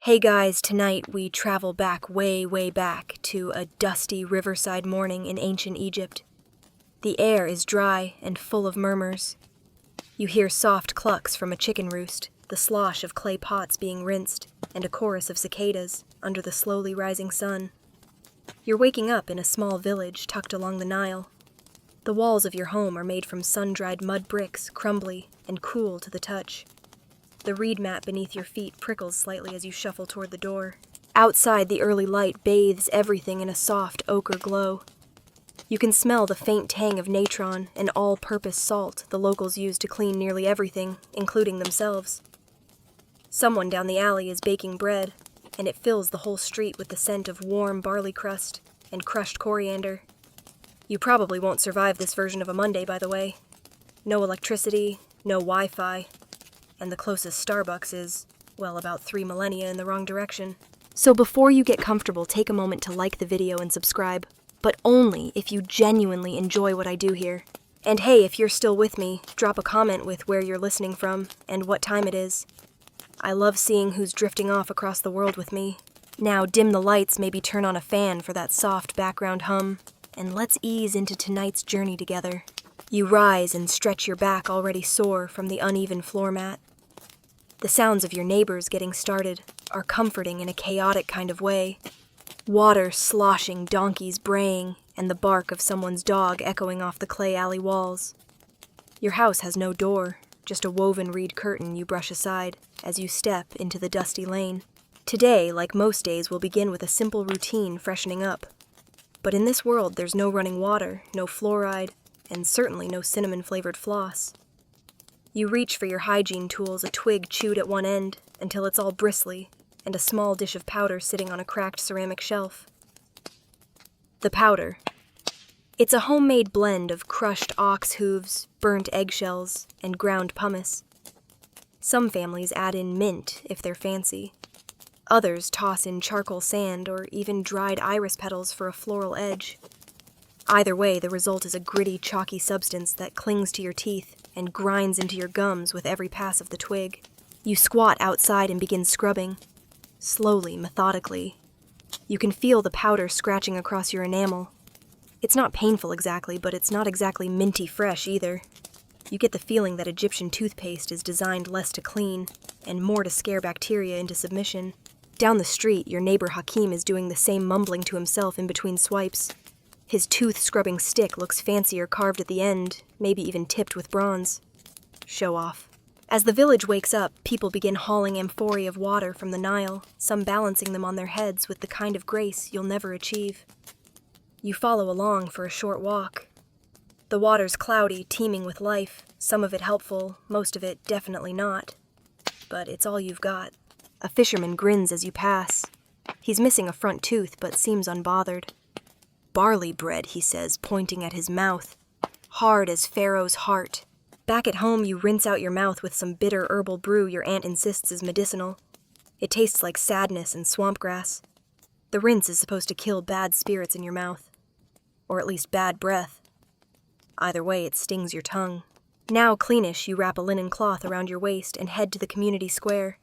Hey guys, tonight we travel back way back to a dusty riverside morning in ancient Egypt. The air is dry and full of murmurs. You hear soft clucks from a chicken roost, the slosh of clay pots being rinsed, and a chorus of cicadas under the slowly rising sun. You're waking up in a small village tucked along the Nile. The walls of your home are made from sun-dried mud bricks, crumbly and cool to the touch. The reed mat beneath your feet prickles slightly as you shuffle toward the door. Outside, the early light bathes everything in a soft ochre glow. You can smell the faint tang of natron, an all-purpose salt the locals use to clean nearly everything, including themselves. Someone down the alley is baking bread, and it fills the whole street with the scent of warm barley crust and crushed coriander. You probably won't survive this version of a Monday, by the way. No electricity, no Wi-Fi. And the closest Starbucks is, well, about 3 millennia in the wrong direction. So before you get comfortable, take a moment to like the video and subscribe, but only if you genuinely enjoy what I do here. And hey, if you're still with me, drop a comment with where you're listening from and what time it is. I love seeing who's drifting off across the world with me. Now dim the lights, maybe turn on a fan for that soft background hum, and let's ease into tonight's journey together. You rise and stretch your back already sore from the uneven floor mat. The sounds of your neighbors getting started are comforting in a chaotic kind of way. Water sloshing, donkeys braying, and the bark of someone's dog echoing off the clay alley walls. Your house has no door, just a woven reed curtain you brush aside as you step into the dusty lane. Today, like most days, will begin with a simple routine freshening up. But in this world, there's no running water, no fluoride, and certainly no cinnamon-flavored floss. You reach for your hygiene tools, a twig chewed at one end, until it's all bristly, and a small dish of powder sitting on a cracked ceramic shelf. The powder. It's a homemade blend of crushed ox hooves, burnt eggshells, and ground pumice. Some families add in mint if they're fancy. Others toss in charcoal sand or even dried iris petals for a floral edge. Either way, the result is a gritty, chalky substance that clings to your teeth and grinds into your gums with every pass of the twig. You squat outside and begin scrubbing. Slowly, methodically. You can feel the powder scratching across your enamel. It's not painful exactly, but it's not exactly minty fresh either. You get the feeling that Egyptian toothpaste is designed less to clean and more to scare bacteria into submission. Down the street, your neighbor Hakim is doing the same mumbling to himself in between swipes. His tooth-scrubbing stick looks fancier carved at the end, maybe even tipped with bronze. Show off. As the village wakes up, people begin hauling amphorae of water from the Nile, some balancing them on their heads with the kind of grace you'll never achieve. You follow along for a short walk. The water's cloudy, teeming with life, some of it helpful, most of it definitely not. But it's all you've got. A fisherman grins as you pass. He's missing a front tooth, but seems unbothered. Barley bread, he says, pointing at his mouth. Hard as Pharaoh's heart. Back at home, you rinse out your mouth with some bitter herbal brew your aunt insists is medicinal. It tastes like sadness and swamp grass. The rinse is supposed to kill bad spirits in your mouth. Or at least bad breath. Either way, it stings your tongue. Now, cleanish, you wrap a linen cloth around your waist and head to the community square.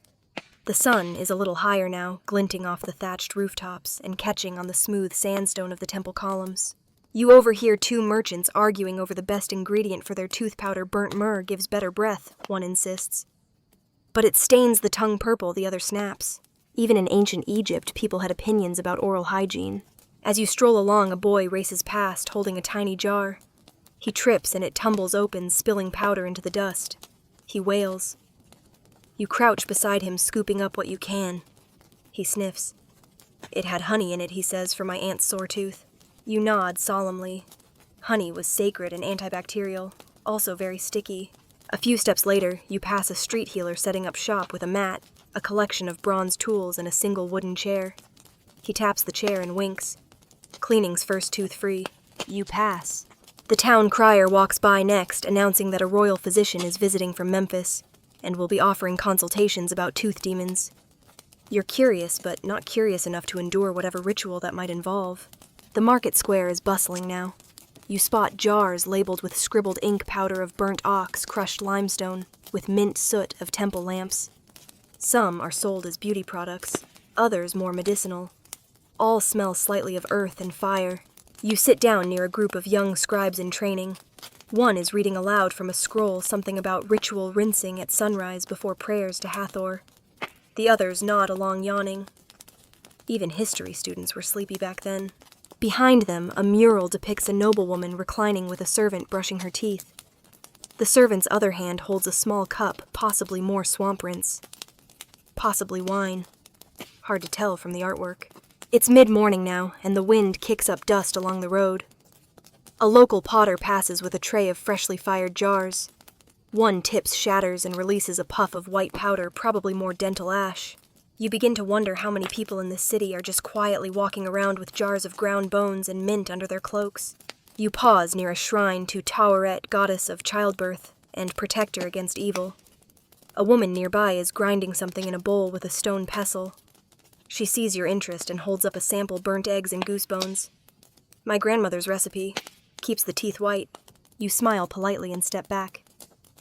The sun is a little higher now, glinting off the thatched rooftops and catching on the smooth sandstone of the temple columns. You overhear two merchants arguing over the best ingredient for their tooth powder. Burnt myrrh gives better breath, one insists. But it stains the tongue purple, the other snaps. Even in ancient Egypt, people had opinions about oral hygiene. As you stroll along, a boy races past, holding a tiny jar. He trips and it tumbles open, spilling powder into the dust. He wails. You crouch beside him, scooping up what you can. He sniffs. It had honey in it, he says, for my aunt's sore tooth. You nod solemnly. Honey was sacred and antibacterial, also very sticky. A few steps later, you pass a street healer setting up shop with a mat, a collection of bronze tools, and a single wooden chair. He taps the chair and winks. Cleaning's first tooth free. You pass. The town crier walks by next, announcing that a royal physician is visiting from Memphis and will be offering consultations about tooth demons. You're curious, but not curious enough to endure whatever ritual that might involve. The market square is bustling now. You spot jars labeled with scribbled ink powder of burnt ox, crushed limestone, with mint soot of temple lamps. Some are sold as beauty products, others more medicinal. All smell slightly of earth and fire. You sit down near a group of young scribes in training. One is reading aloud from a scroll something about ritual rinsing at sunrise before prayers to Hathor. The others nod along yawning. Even history students were sleepy back then. Behind them, a mural depicts a noblewoman reclining with a servant brushing her teeth. The servant's other hand holds a small cup, possibly more swamp rinse. Possibly wine. Hard to tell from the artwork. It's mid-morning now, and the wind kicks up dust along the road. A local potter passes with a tray of freshly fired jars. One tips shatters and releases a puff of white powder, probably more dental ash. You begin to wonder how many people in this city are just quietly walking around with jars of ground bones and mint under their cloaks. You pause near a shrine to Taweret, goddess of childbirth and protector against evil. A woman nearby is grinding something in a bowl with a stone pestle. She sees your interest and holds up a sample burnt eggs and goose bones. My grandmother's recipe. Keeps the teeth white. You smile politely and step back.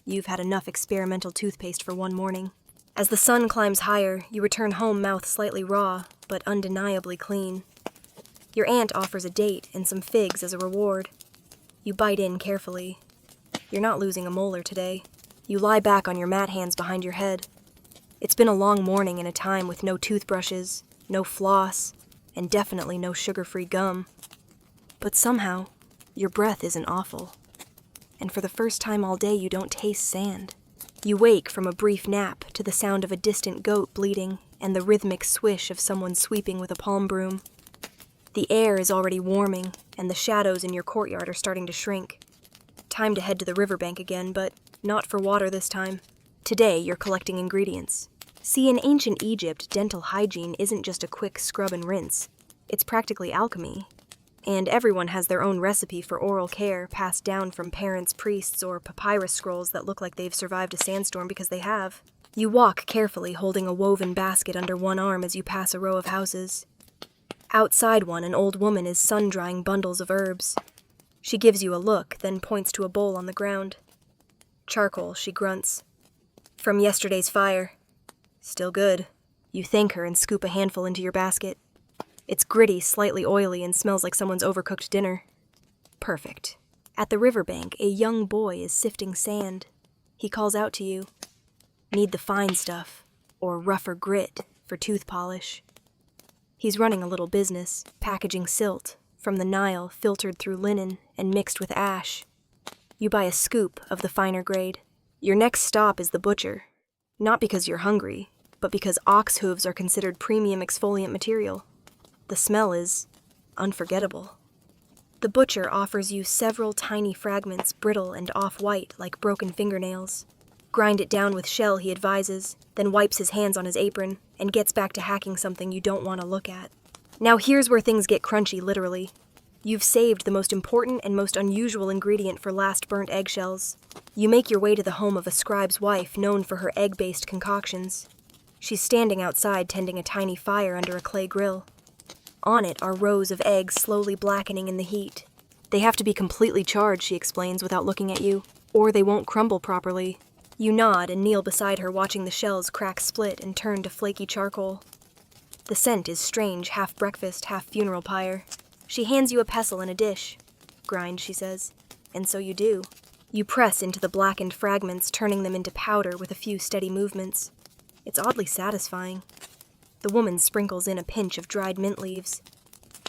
You've had enough experimental toothpaste for one morning. As the sun climbs higher, you return home mouth slightly raw, but undeniably clean. Your aunt offers a date and some figs as a reward. You bite in carefully. You're not losing a molar today. You lie back on your mat hands behind your head. It's been a long morning and a time with no toothbrushes, no floss, and definitely no sugar-free gum. But somehow, your breath isn't awful. And for the first time all day, you don't taste sand. You wake from a brief nap to the sound of a distant goat bleating and the rhythmic swish of someone sweeping with a palm broom. The air is already warming, and the shadows in your courtyard are starting to shrink. Time to head to the riverbank again, but not for water this time. Today, you're collecting ingredients. See, in ancient Egypt, dental hygiene isn't just a quick scrub and rinse. It's practically alchemy. And everyone has their own recipe for oral care passed down from parents, priests, or papyrus scrolls that look like they've survived a sandstorm because they have. You walk carefully, holding a woven basket under one arm as you pass a row of houses. Outside one, an old woman is sun-drying bundles of herbs. She gives you a look, then points to a bowl on the ground. Charcoal, she grunts. From yesterday's fire. Still good. You thank her and scoop a handful into your basket. It's gritty, slightly oily, and smells like someone's overcooked dinner. Perfect. At the riverbank, a young boy is sifting sand. He calls out to you. Need the fine stuff, or rougher grit, for tooth polish. He's running a little business, packaging silt, from the Nile, filtered through linen and mixed with ash. You buy a scoop of the finer grade. Your next stop is the butcher. Not because you're hungry, but because ox hooves are considered premium exfoliant material. The smell is unforgettable. The butcher offers you several tiny fragments, brittle and off-white like broken fingernails. Grind it down with shell, he advises, then wipes his hands on his apron and gets back to hacking something you don't want to look at. Now here's where things get crunchy, literally. You've saved the most important and most unusual ingredient for last burnt eggshells. You make your way to the home of a scribe's wife known for her egg-based concoctions. She's standing outside tending a tiny fire under a clay grill. On it are rows of eggs slowly blackening in the heat. They have to be completely charred, she explains without looking at you, or they won't crumble properly. You nod and kneel beside her, watching the shells crack split and turn to flaky charcoal. The scent is strange, half breakfast, half funeral pyre. She hands you a pestle and a dish. Grind, she says. And so you do. You press into the blackened fragments, turning them into powder with a few steady movements. It's oddly satisfying. The woman sprinkles in a pinch of dried mint leaves.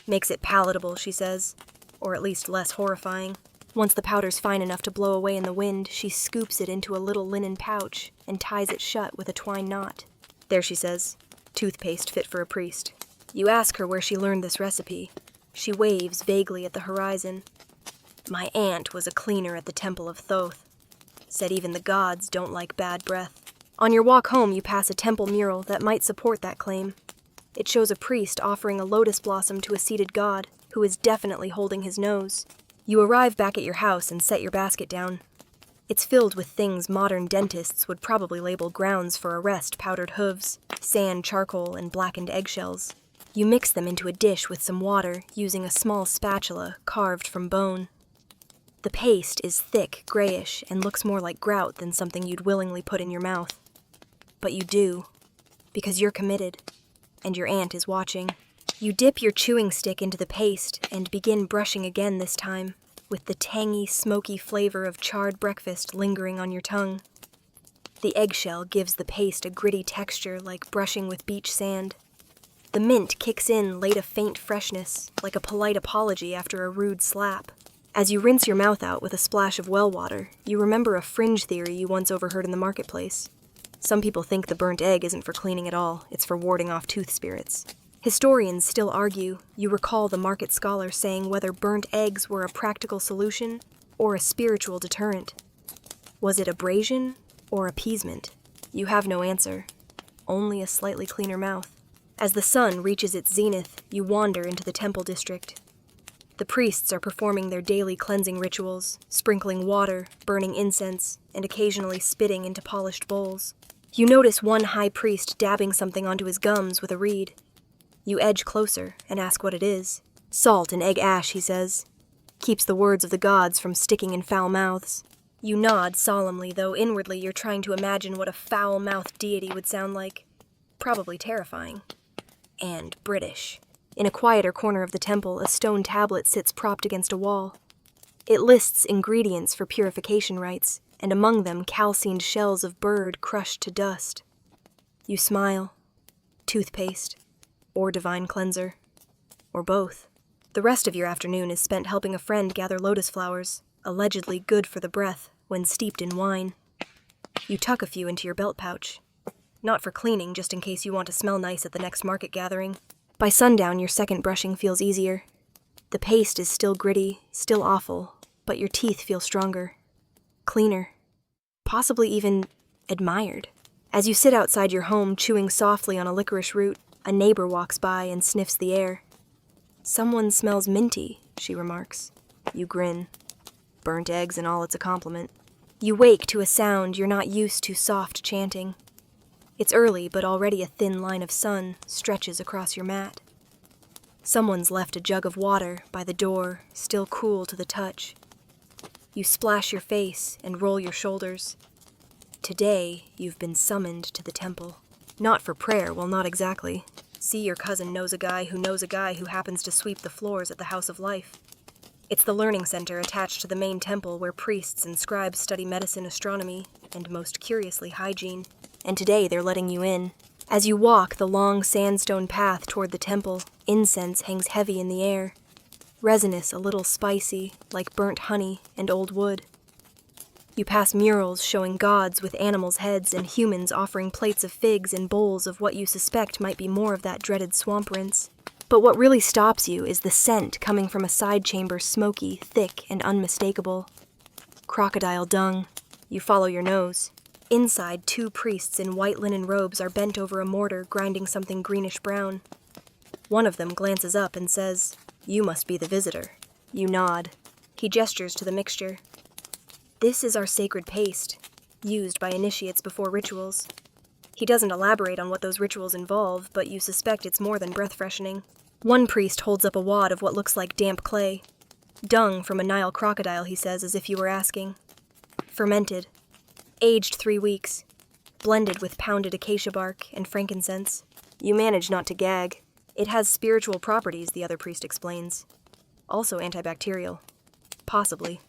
Makes it palatable, she says, or at least less horrifying. Once the powder's fine enough to blow away in the wind, she scoops it into a little linen pouch and ties it shut with a twine knot. There, she says, toothpaste fit for a priest. You ask her where she learned this recipe. She waves vaguely at the horizon. My aunt was a cleaner at the Temple of Thoth. Said even the gods don't like bad breath. On your walk home, you pass a temple mural that might support that claim. It shows a priest offering a lotus blossom to a seated god, who is definitely holding his nose. You arrive back at your house and set your basket down. It's filled with things modern dentists would probably label grounds for arrest: powdered hooves, sand, charcoal, and blackened eggshells. You mix them into a dish with some water, using a small spatula carved from bone. The paste is thick, grayish, and looks more like grout than something you'd willingly put in your mouth. But you do, because you're committed. and your aunt is watching. You dip your chewing stick into the paste and begin brushing again this time, with the tangy, smoky flavor of charred breakfast lingering on your tongue. The eggshell gives the paste a gritty texture like brushing with beach sand. The mint kicks in late a faint freshness, like a polite apology after a rude slap. As you rinse your mouth out with a splash of well water, you remember a fringe theory you once overheard in the marketplace. Some people think the burnt egg isn't for cleaning at all, it's for warding off tooth spirits. Historians still argue. You recall the market scholar saying whether burnt eggs were a practical solution or a spiritual deterrent. Was it abrasion or appeasement? You have no answer, only a slightly cleaner mouth. As the sun reaches its zenith, you wander into the temple district. The priests are performing their daily cleansing rituals, sprinkling water, burning incense, and occasionally spitting into polished bowls. You notice one high priest dabbing something onto his gums with a reed. You edge closer and ask what it is. Salt and egg ash, he says. Keeps the words of the gods from sticking in foul mouths. You nod solemnly, though inwardly you're trying to imagine what a foul-mouthed deity would sound like. Probably terrifying. And British. In a quieter corner of the temple, a stone tablet sits propped against a wall. It lists ingredients for purification rites, and among them calcined shells of bird crushed to dust. You smile. Toothpaste. Or divine cleanser. Or both. The rest of your afternoon is spent helping a friend gather lotus flowers, allegedly good for the breath when steeped in wine. You tuck a few into your belt pouch. Not for cleaning, just in case you want to smell nice at the next market gathering. By sundown, your second brushing feels easier. The paste is still gritty, still awful, but your teeth feel stronger. Cleaner. Possibly even admired. As you sit outside your home chewing softly on a licorice root, a neighbor walks by and sniffs the air. "Someone smells minty," she remarks. You grin. Burnt eggs and all, it's a compliment. You wake to a sound you're not used to soft chanting. It's early, but already a thin line of sun stretches across your mat. Someone's left a jug of water by the door, still cool to the touch. You splash your face and roll your shoulders. Today, you've been summoned to the temple. Not for prayer, well, not exactly. See, your cousin knows a guy who happens to sweep the floors at the House of Life. It's the learning center attached to the main temple where priests and scribes study medicine, astronomy, and most curiously, hygiene. And today they're letting you in. As you walk the long sandstone path toward the temple, incense hangs heavy in the air. Resinous, a little spicy, like burnt honey and old wood. You pass murals showing gods with animals' heads and humans offering plates of figs and bowls of what you suspect might be more of that dreaded swamp rinse. But what really stops you is the scent coming from a side chamber smoky, thick, and unmistakable. Crocodile dung. You follow your nose. Inside, two priests in white linen robes are bent over a mortar grinding something greenish-brown. One of them glances up and says, "You must be the visitor." You nod. He gestures to the mixture. "This is our sacred paste, used by initiates before rituals." He doesn't elaborate on what those rituals involve, but you suspect it's more than breath freshening. One priest holds up a wad of what looks like damp clay. Dung from a Nile crocodile, he says, as if you were asking. Fermented. Aged 3 weeks. Blended with pounded acacia bark and frankincense. You manage not to gag. It has spiritual properties, the other priest explains. Also antibacterial. Possibly.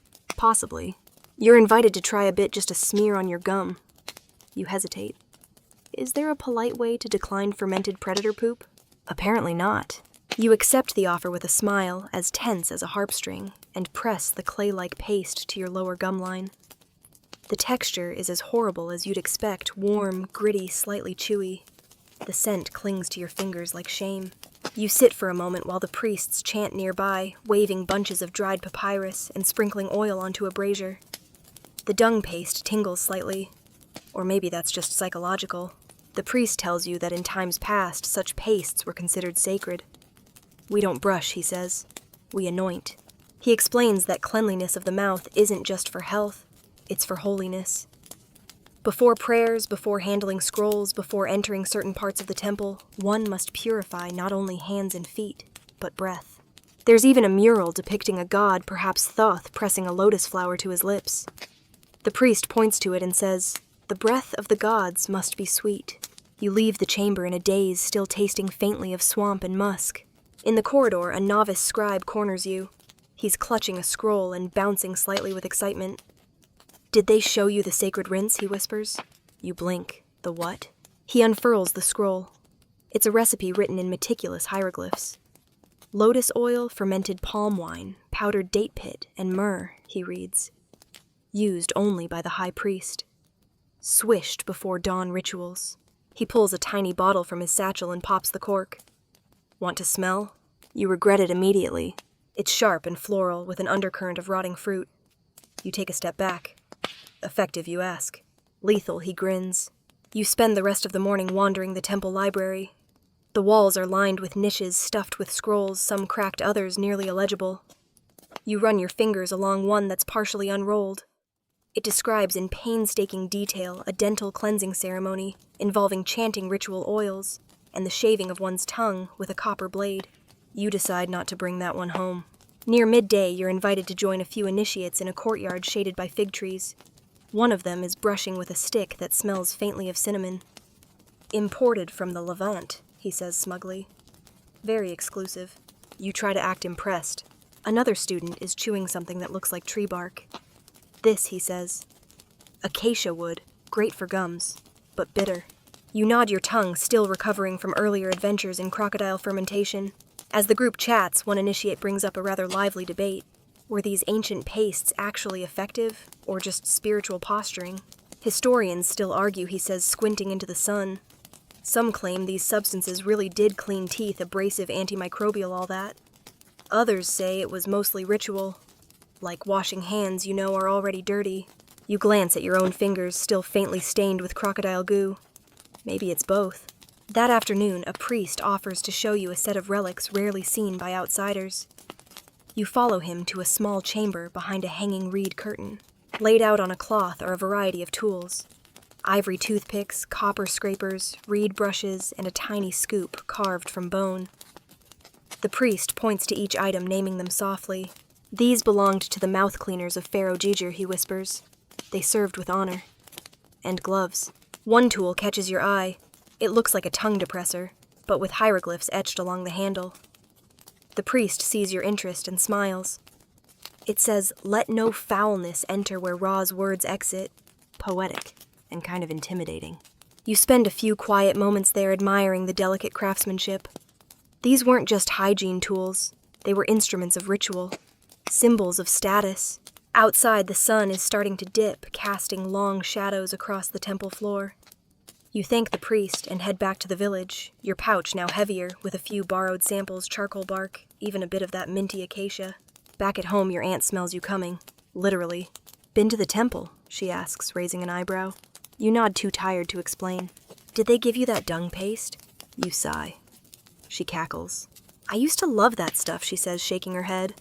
You're invited to try a bit just to smear on your gum. You hesitate. Is there a polite way to decline fermented predator poop? Apparently not. You accept the offer with a smile, as tense as a harp string, and press the clay-like paste to your lower gum line. The texture is as horrible as you'd expect, warm, gritty, slightly chewy. The scent clings to your fingers like shame. You sit for a moment while the priests chant nearby, waving bunches of dried papyrus and sprinkling oil onto a brazier. The dung paste tingles slightly. Or maybe that's just psychological. The priest tells you that in times past, such pastes were considered sacred. "We don't brush," he says. "We anoint." He explains that cleanliness of the mouth isn't just for health, it's for holiness. Before prayers, before handling scrolls, before entering certain parts of the temple, one must purify not only hands and feet, but breath. There's even a mural depicting a god, perhaps Thoth, pressing a lotus flower to his lips. The priest points to it and says, "The breath of the gods must be sweet." You leave the chamber in a daze, still tasting faintly of swamp and musk. In the corridor, a novice scribe corners you. He's clutching a scroll and bouncing slightly with excitement. "Did they show you the sacred rinse?" he whispers. You blink. The what? He unfurls the scroll. It's a recipe written in meticulous hieroglyphs. "Lotus oil, fermented palm wine, powdered date pit, and myrrh," he reads. "Used only by the high priest. Swished before dawn rituals." He pulls a tiny bottle from his satchel and pops the cork. "Want to smell?" You regret it immediately. It's sharp and floral, with an undercurrent of rotting fruit. You take a step back. "Effective, you ask?" "Lethal," he grins. You spend the rest of the morning wandering the temple library. The walls are lined with niches stuffed with scrolls, some cracked, others nearly illegible. You run your fingers along one that's partially unrolled. It describes in painstaking detail a dental cleansing ceremony involving chanting ritual oils and the shaving of one's tongue with a copper blade. You decide not to bring that one home. Near midday, you're invited to join a few initiates in a courtyard shaded by fig trees. One of them is brushing with a stick that smells faintly of cinnamon. "Imported from the Levant," he says smugly. "Very exclusive." You try to act impressed. Another student is chewing something that looks like tree bark. "This," he says. "Acacia wood, great for gums, but bitter." You nod your tongue, still recovering from earlier adventures in crocodile fermentation. As the group chats, one initiate brings up a rather lively debate. Were these ancient pastes actually effective, or just spiritual posturing? Historians still argue, he says, squinting into the sun. Some claim these substances really did clean teeth, abrasive, antimicrobial, all that. Others say it was mostly ritual. Like washing hands you know are already dirty. You glance at your own fingers, still faintly stained with crocodile goo. Maybe it's both. That afternoon, a priest offers to show you a set of relics rarely seen by outsiders. You follow him to a small chamber behind a hanging reed curtain. Laid out on a cloth are a variety of tools. Ivory toothpicks, copper scrapers, reed brushes, and a tiny scoop carved from bone. The priest points to each item, naming them softly. "These belonged to the mouth cleaners of Pharaoh Giger," he whispers. "They served with honor." And gloves. One tool catches your eye. It looks like a tongue depressor, but with hieroglyphs etched along the handle. The priest sees your interest and smiles. It says, "Let no foulness enter where Ra's words exit." Poetic, and kind of intimidating. You spend a few quiet moments there admiring the delicate craftsmanship. These weren't just hygiene tools. They were instruments of ritual, symbols of status. Outside, the sun is starting to dip, casting long shadows across the temple floor. You thank the priest and head back to the village, your pouch now heavier, with a few borrowed samples, charcoal bark, even a bit of that minty acacia. Back at home, your aunt smells you coming. Literally. "Been to the temple?" she asks, raising an eyebrow. You nod, too tired to explain. "Did they give you that dung paste?" You sigh. She cackles. "I used to love that stuff," she says, shaking her head.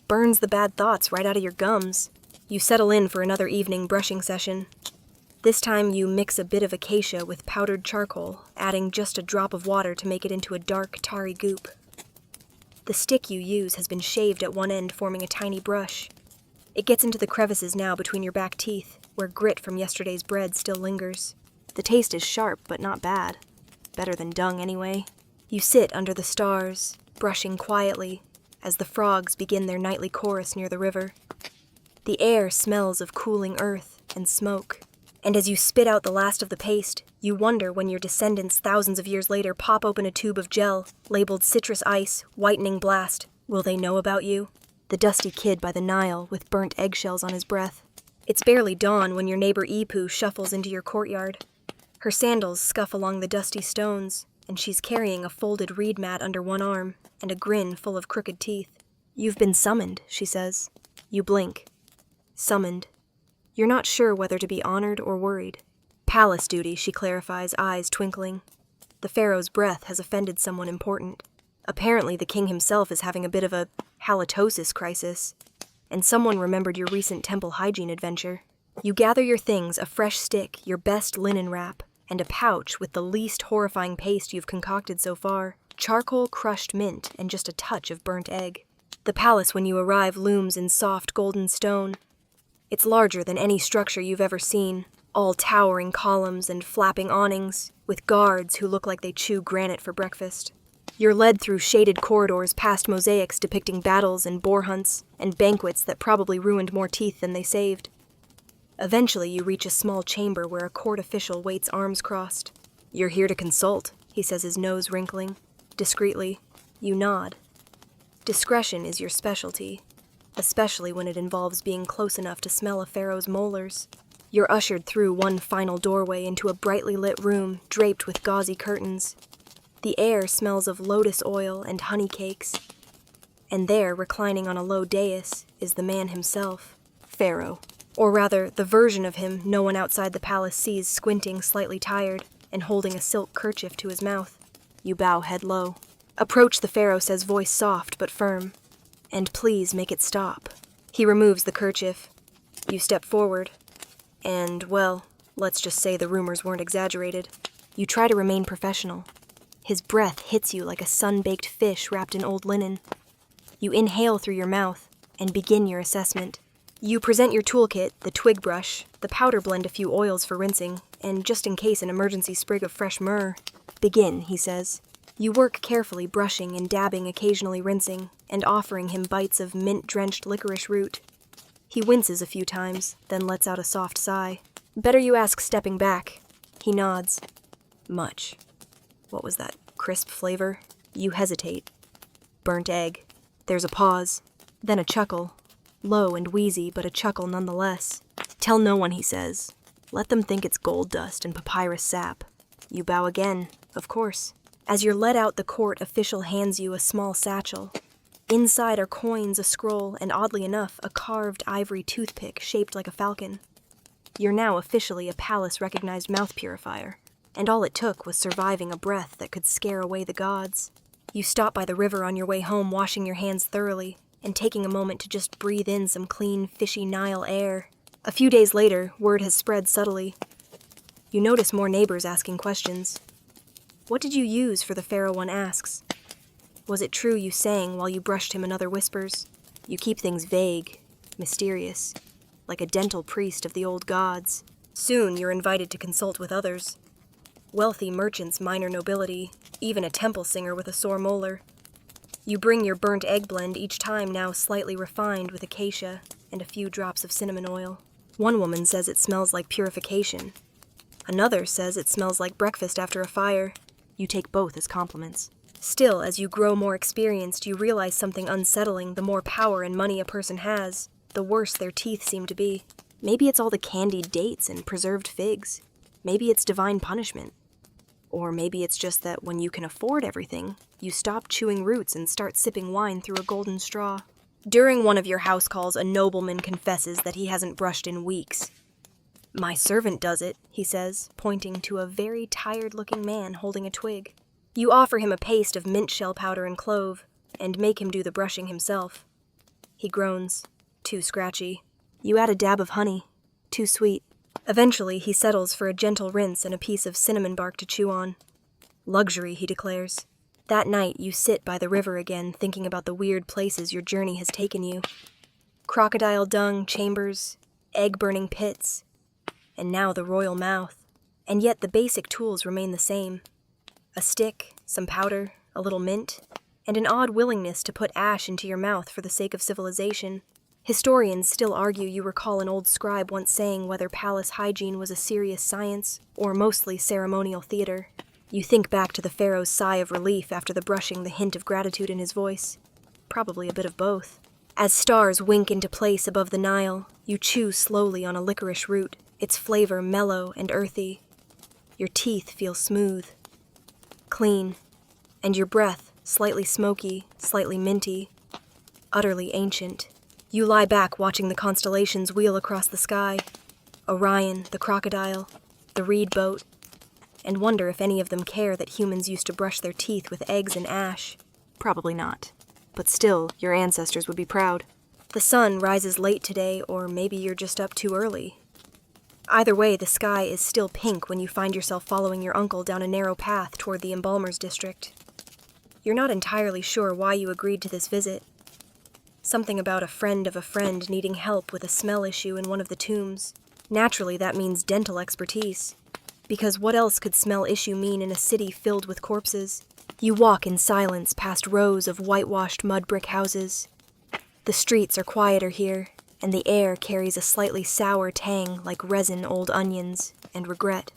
"Burns the bad thoughts right out of your gums." You settle in for another evening brushing session. This time you mix a bit of acacia with powdered charcoal, adding just a drop of water to make it into a dark, tarry goop. The stick you use has been shaved at one end, forming a tiny brush. It gets into the crevices now between your back teeth, where grit from yesterday's bread still lingers. The taste is sharp, but not bad. Better than dung, anyway. You sit under the stars, brushing quietly, as the frogs begin their nightly chorus near the river. The air smells of cooling earth and smoke. And as you spit out the last of the paste, you wonder when your descendants thousands of years later pop open a tube of gel, labeled citrus ice, whitening blast. Will they know about you? The dusty kid by the Nile with burnt eggshells on his breath. It's barely dawn when your neighbor Ipu shuffles into your courtyard. Her sandals scuff along the dusty stones, and she's carrying a folded reed mat under one arm and a grin full of crooked teeth. "You've been summoned," she says. You blink. Summoned. You're not sure whether to be honored or worried. "Palace duty," she clarifies, eyes twinkling. "The pharaoh's breath has offended someone important. Apparently the king himself is having a bit of a halitosis crisis. And someone remembered your recent temple hygiene adventure. You gather your things, a fresh stick, your best linen wrap, and a pouch with the least horrifying paste you've concocted so far. Charcoal, crushed mint, and just a touch of burnt egg. The palace when you arrive looms in soft golden stone. It's larger than any structure you've ever seen, all towering columns and flapping awnings, with guards who look like they chew granite for breakfast. You're led through shaded corridors past mosaics depicting battles and boar hunts, and banquets that probably ruined more teeth than they saved. Eventually, you reach a small chamber where a court official waits arms crossed. "You're here to consult," he says, his nose wrinkling. Discreetly, you nod. Discretion is your specialty, especially when it involves being close enough to smell a pharaoh's molars. You're ushered through one final doorway into a brightly lit room draped with gauzy curtains. The air smells of lotus oil and honey cakes. And there, reclining on a low dais, is the man himself, Pharaoh. Or rather, the version of him no one outside the palace sees, squinting, slightly tired, and holding a silk kerchief to his mouth. You bow head low. "Approach," the Pharaoh says, voice soft but firm. "And please make it stop." He removes the kerchief. You step forward. And, well, let's just say the rumors weren't exaggerated. You try to remain professional. His breath hits you like a sun-baked fish wrapped in old linen. You inhale through your mouth and begin your assessment. You present your toolkit, the twig brush, the powder blend, a few oils for rinsing, and just in case an emergency sprig of fresh myrrh. "Begin," he says. You work carefully, brushing and dabbing, occasionally rinsing, and offering him bites of mint-drenched licorice root. He winces a few times, then lets out a soft sigh. "Better you ask stepping back." He nods. "Much. What was that, crisp flavor?" You hesitate. "Burnt egg." There's a pause, then a chuckle. Low and wheezy, but a chuckle nonetheless. "Tell no one," he says. "Let them think it's gold dust and papyrus sap." You bow again, of course. As you're led out, the court official hands you a small satchel. Inside are coins, a scroll, and oddly enough, a carved ivory toothpick shaped like a falcon. You're now officially a palace-recognized mouth purifier, and all it took was surviving a breath that could scare away the gods. You stop by the river on your way home, washing your hands thoroughly, and taking a moment to just breathe in some clean, fishy Nile air. A few days later, word has spread subtly. You notice more neighbors asking questions. "What did you use for the Pharaoh?" one asks. "Was it true you sang while you brushed him?" another whispers. You keep things vague, mysterious, like a dental priest of the old gods. Soon you're invited to consult with others. Wealthy merchants, minor nobility, even a temple singer with a sore molar. You bring your burnt egg blend, each time now slightly refined with acacia and a few drops of cinnamon oil. One woman says it smells like purification. Another says it smells like breakfast after a fire. You take both as compliments. Still, as you grow more experienced, you realize something unsettling. The more power and money a person has, the worse their teeth seem to be. Maybe it's all the candied dates and preserved figs. Maybe it's divine punishment. Or maybe it's just that when you can afford everything, you stop chewing roots and start sipping wine through a golden straw. During one of your house calls, a nobleman confesses that he hasn't brushed in weeks. "My servant does it," he says, pointing to a very tired-looking man holding a twig. You offer him a paste of mint shell powder and clove, and make him do the brushing himself. He groans. Too scratchy. You add a dab of honey. Too sweet. Eventually, he settles for a gentle rinse and a piece of cinnamon bark to chew on. Luxury, he declares. That night, you sit by the river again, thinking about the weird places your journey has taken you. Crocodile dung chambers, egg-burning pits, and now the royal mouth. And yet the basic tools remain the same. A stick, some powder, a little mint, and an odd willingness to put ash into your mouth for the sake of civilization. Historians still argue you recall an old scribe once saying whether palace hygiene was a serious science or mostly ceremonial theater. You think back to the pharaoh's sigh of relief after the brushing, the hint of gratitude in his voice. Probably a bit of both. As stars wink into place above the Nile, you chew slowly on a licorice root, its flavor mellow and earthy. Your teeth feel smooth, clean, and your breath slightly smoky, slightly minty, utterly ancient. You lie back watching the constellations wheel across the sky, Orion, the crocodile, the reed boat, and wonder if any of them care that humans used to brush their teeth with eggs and ash. Probably not. But still, your ancestors would be proud. The sun rises late today, or maybe you're just up too early. Either way, the sky is still pink when you find yourself following your uncle down a narrow path toward the embalmer's district. You're not entirely sure why you agreed to this visit. Something about a friend of a friend needing help with a smell issue in one of the tombs. Naturally, that means dental expertise. Because what else could smell issue mean in a city filled with corpses? You walk in silence past rows of whitewashed mud brick houses. The streets are quieter here, and the air carries a slightly sour tang like resin old onions and regret.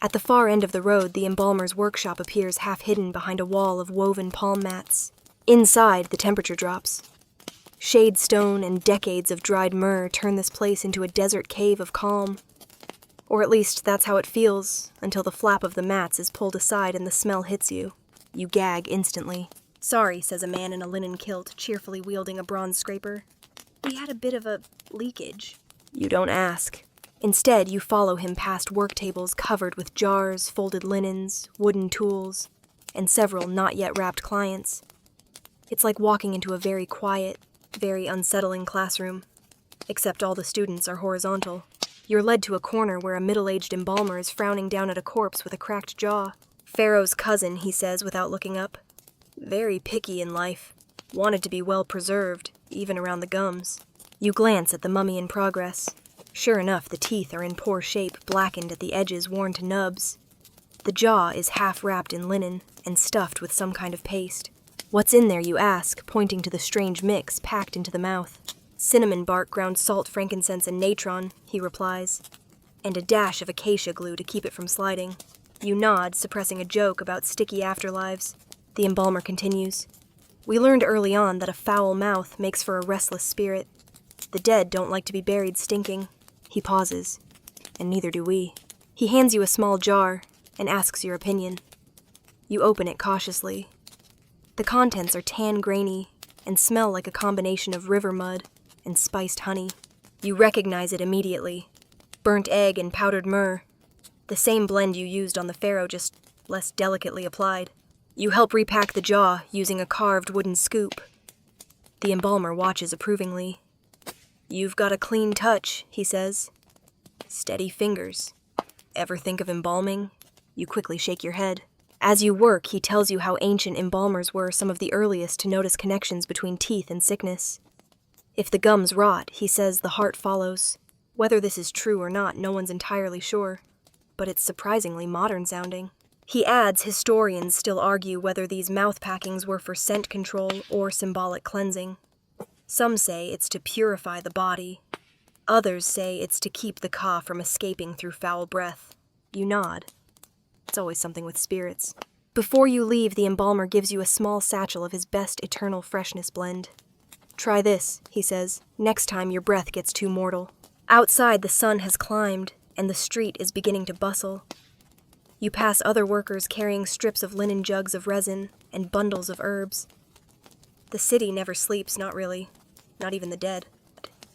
At the far end of the road, the embalmer's workshop appears half hidden behind a wall of woven palm mats. Inside, the temperature drops. Shade stone and decades of dried myrrh turn this place into a desert cave of calm. Or at least that's how it feels, until the flap of the mats is pulled aside and the smell hits you. You gag instantly. "Sorry," says a man in a linen kilt, cheerfully wielding a bronze scraper. "We had a bit of a leakage." You don't ask. Instead, you follow him past work tables covered with jars, folded linens, wooden tools, and several not yet wrapped clients. It's like walking into a very quiet, very unsettling classroom, except all the students are horizontal. You're led to a corner where a middle-aged embalmer is frowning down at a corpse with a cracked jaw. "Pharaoh's cousin," he says without looking up. "Very picky in life. Wanted to be well preserved, even around the gums." You glance at the mummy in progress. Sure enough, the teeth are in poor shape, blackened at the edges, worn to nubs. The jaw is half wrapped in linen and stuffed with some kind of paste. "What's in there?" you ask, pointing to the strange mix packed into the mouth. "Cinnamon bark, ground salt, frankincense, and natron," he replies, "and a dash of acacia glue to keep it from sliding." You nod, suppressing a joke about sticky afterlives. The embalmer continues. "We learned early on that a foul mouth makes for a restless spirit. The dead don't like to be buried stinking." He pauses, and neither do we. He hands you a small jar and asks your opinion. You open it cautiously. The contents are tan grainy and smell like a combination of river mud and spiced honey. You recognize it immediately. Burnt egg and powdered myrrh. The same blend you used on the pharaoh, just less delicately applied. You help repack the jaw using a carved wooden scoop. The embalmer watches approvingly. "You've got a clean touch," he says. "Steady fingers. Ever think of embalming?" You quickly shake your head. As you work, he tells you how ancient embalmers were some of the earliest to notice connections between teeth and sickness. If the gums rot, he says the heart follows. Whether this is true or not, no one's entirely sure, but it's surprisingly modern sounding. He adds historians still argue whether these mouth packings were for scent control or symbolic cleansing. Some say it's to purify the body. Others say it's to keep the ka from escaping through foul breath. You nod. It's always something with spirits. Before you leave, the embalmer gives you a small satchel of his best eternal freshness blend. "Try this," he says, "next time your breath gets too mortal." Outside, the sun has climbed, and the street is beginning to bustle. You pass other workers carrying strips of linen jugs of resin and bundles of herbs. The city never sleeps, not really. Not even the dead.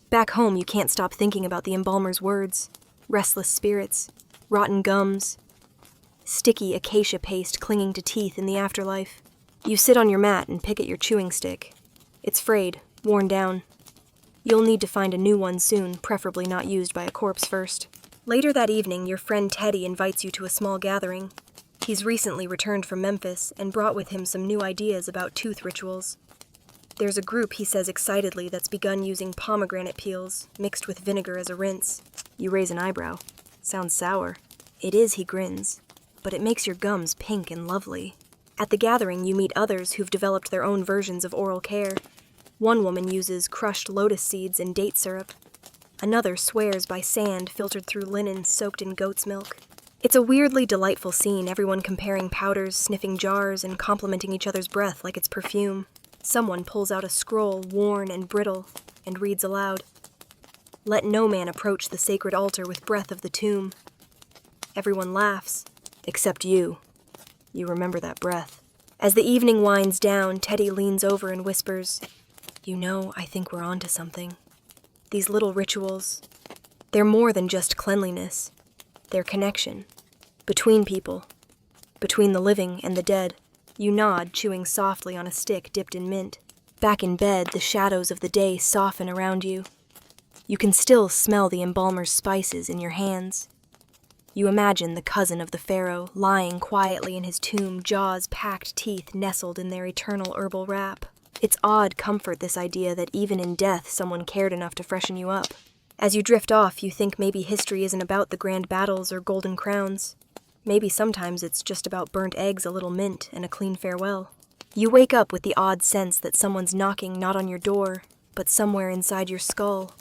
Back home, you can't stop thinking about the embalmer's words. Restless spirits, rotten gums, sticky acacia paste clinging to teeth in the afterlife. You sit on your mat and pick at your chewing stick. It's frayed, worn down. You'll need to find a new one soon, preferably not used by a corpse first. Later that evening, your friend Teddy invites you to a small gathering. He's recently returned from Memphis and brought with him some new ideas about tooth rituals. There's a group, he says excitedly, that's begun using pomegranate peels, mixed with vinegar as a rinse. You raise an eyebrow. Sounds sour. It is, he grins, but it makes your gums pink and lovely. At the gathering, you meet others who've developed their own versions of oral care. One woman uses crushed lotus seeds and date syrup. Another swears by sand filtered through linen soaked in goat's milk. It's a weirdly delightful scene, everyone comparing powders, sniffing jars, and complimenting each other's breath like it's perfume. Someone pulls out a scroll, worn and brittle, and reads aloud. "Let no man approach the sacred altar with breath of the tomb." Everyone laughs, except you. You remember that breath. As the evening winds down, Teddy leans over and whispers, "You know, I think we're onto something. These little rituals, they're more than just cleanliness. They're connection. Between people. Between the living and the dead." You nod, chewing softly on a stick dipped in mint. Back in bed, the shadows of the day soften around you. You can still smell the embalmer's spices in your hands. You imagine the cousin of the pharaoh lying quietly in his tomb, jaws packed, teeth nestled in their eternal herbal wrap. It's odd comfort, this idea that even in death someone cared enough to freshen you up. As you drift off, you think maybe history isn't about the grand battles or golden crowns. Maybe sometimes it's just about burnt eggs, a little mint, and a clean farewell. You wake up with the odd sense that someone's knocking not on your door, but somewhere inside your skull.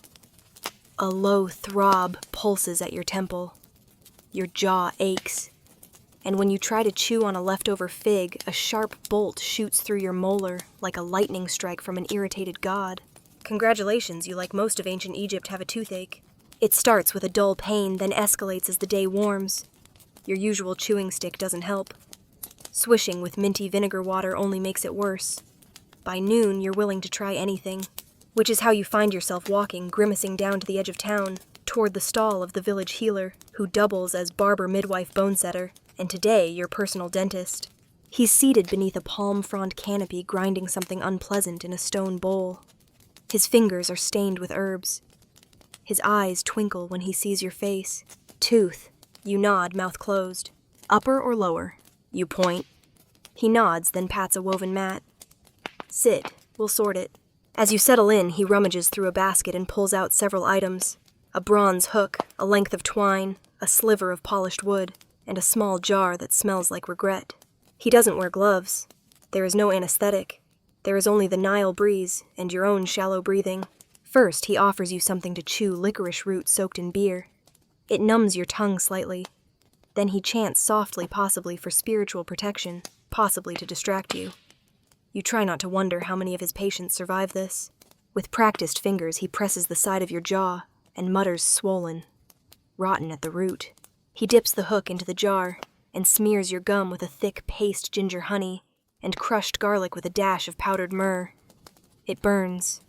A low throb pulses at your temple. Your jaw aches. And when you try to chew on a leftover fig, a sharp bolt shoots through your molar like a lightning strike from an irritated god. Congratulations, you, like most of ancient Egypt, have a toothache. It starts with a dull pain, then escalates as the day warms. Your usual chewing stick doesn't help. Swishing with minty vinegar water only makes it worse. By noon, you're willing to try anything, which is how you find yourself walking, grimacing down to the edge of town, toward the stall of the village healer, who doubles as barber, midwife, bone setter, and today your personal dentist. He's seated beneath a palm frond canopy, grinding something unpleasant in a stone bowl. His fingers are stained with herbs. His eyes twinkle when he sees your face. Tooth. You nod, mouth closed. Upper or lower? You point. He nods, then pats a woven mat. Sit. We'll sort it. As you settle in, he rummages through a basket and pulls out several items. A bronze hook, a length of twine, a sliver of polished wood, and a small jar that smells like regret. He doesn't wear gloves. There is no anesthetic. There is only the Nile breeze and your own shallow breathing. First, he offers you something to chew, licorice root soaked in beer. It numbs your tongue slightly. Then he chants softly, possibly for spiritual protection, possibly to distract you. You try not to wonder how many of his patients survive this. With practiced fingers, he presses the side of your jaw and mutters swollen, rotten at the root. He dips the hook into the jar and smears your gum with a thick paste ginger honey and crushed garlic with a dash of powdered myrrh. It burns.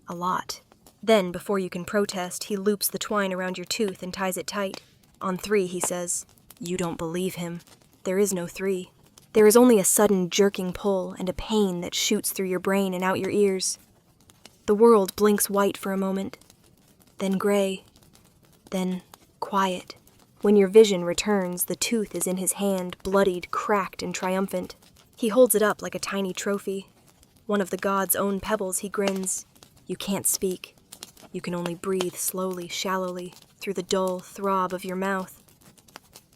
A lot. Then, before you can protest, he loops the twine around your tooth and ties it tight. On 3, he says. You don't believe him. There is no 3. There is only a sudden jerking pull and a pain that shoots through your brain and out your ears. The world blinks white for a moment, then gray, then quiet. When your vision returns, the tooth is in his hand, bloodied, cracked, and triumphant. He holds it up like a tiny trophy. One of the god's own pebbles, he grins. You can't speak. You can only breathe slowly, shallowly, through the dull throb of your mouth.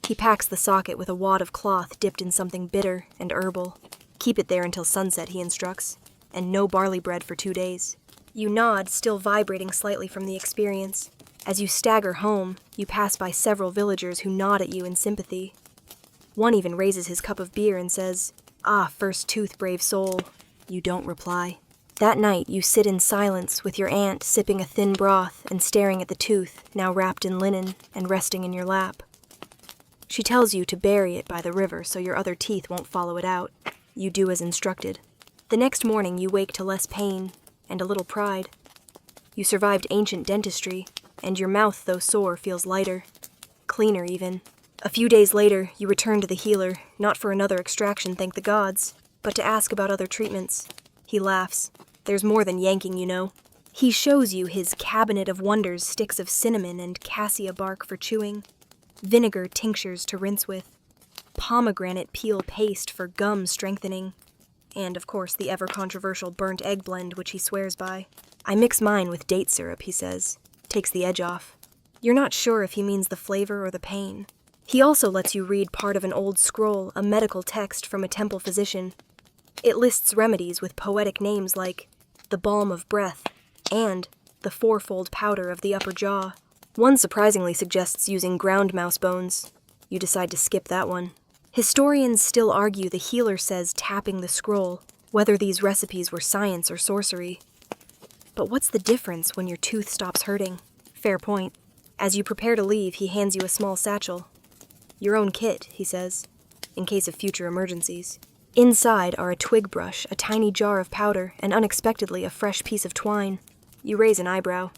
He packs the socket with a wad of cloth dipped in something bitter and herbal. Keep it there until sunset, he instructs, and no barley bread for 2 days. You nod, still vibrating slightly from the experience. As you stagger home, you pass by several villagers who nod at you in sympathy. One even raises his cup of beer and says, "Ah, first tooth, brave soul." You don't reply. That night, you sit in silence with your aunt sipping a thin broth and staring at the tooth, now wrapped in linen and resting in your lap. She tells you to bury it by the river so your other teeth won't follow it out. You do as instructed. The next morning, you wake to less pain and a little pride. You survived ancient dentistry, and your mouth, though sore, feels lighter. Cleaner, even. A few days later, you return to the healer, not for another extraction, thank the gods, but to ask about other treatments. He laughs. There's more than yanking, you know. He shows you his cabinet of wonders, sticks of cinnamon and cassia bark for chewing, vinegar tinctures to rinse with, pomegranate peel paste for gum strengthening, and, of course, the ever-controversial burnt egg blend which he swears by. I mix mine with date syrup, he says. Takes the edge off. You're not sure if he means the flavor or the pain. He also lets you read part of an old scroll, a medical text from a temple physician. It lists remedies with poetic names like the balm of breath and the fourfold powder of the upper jaw. One surprisingly suggests using ground mouse bones. You decide to skip that one. Historians still argue the healer says tapping the scroll, whether these recipes were science or sorcery. But what's the difference when your tooth stops hurting? Fair point. As you prepare to leave, he hands you a small satchel. Your own kit, he says, in case of future emergencies. Inside are a twig brush, a tiny jar of powder, and unexpectedly a fresh piece of twine. You raise an eyebrow.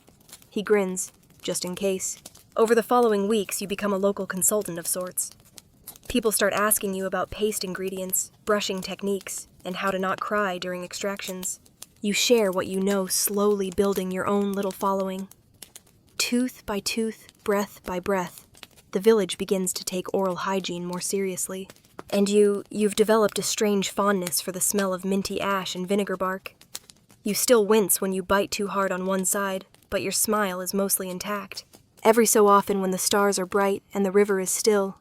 He grins, just in case. Over the following weeks, you become a local consultant of sorts. People start asking you about paste ingredients, brushing techniques, and how to not cry during extractions. You share what you know, slowly building your own little following. Tooth by tooth, breath by breath, the village begins to take oral hygiene more seriously. And you've developed a strange fondness for the smell of minty ash and vinegar bark. You still wince when you bite too hard on one side, but your smile is mostly intact. Every so often when the stars are bright and the river is still,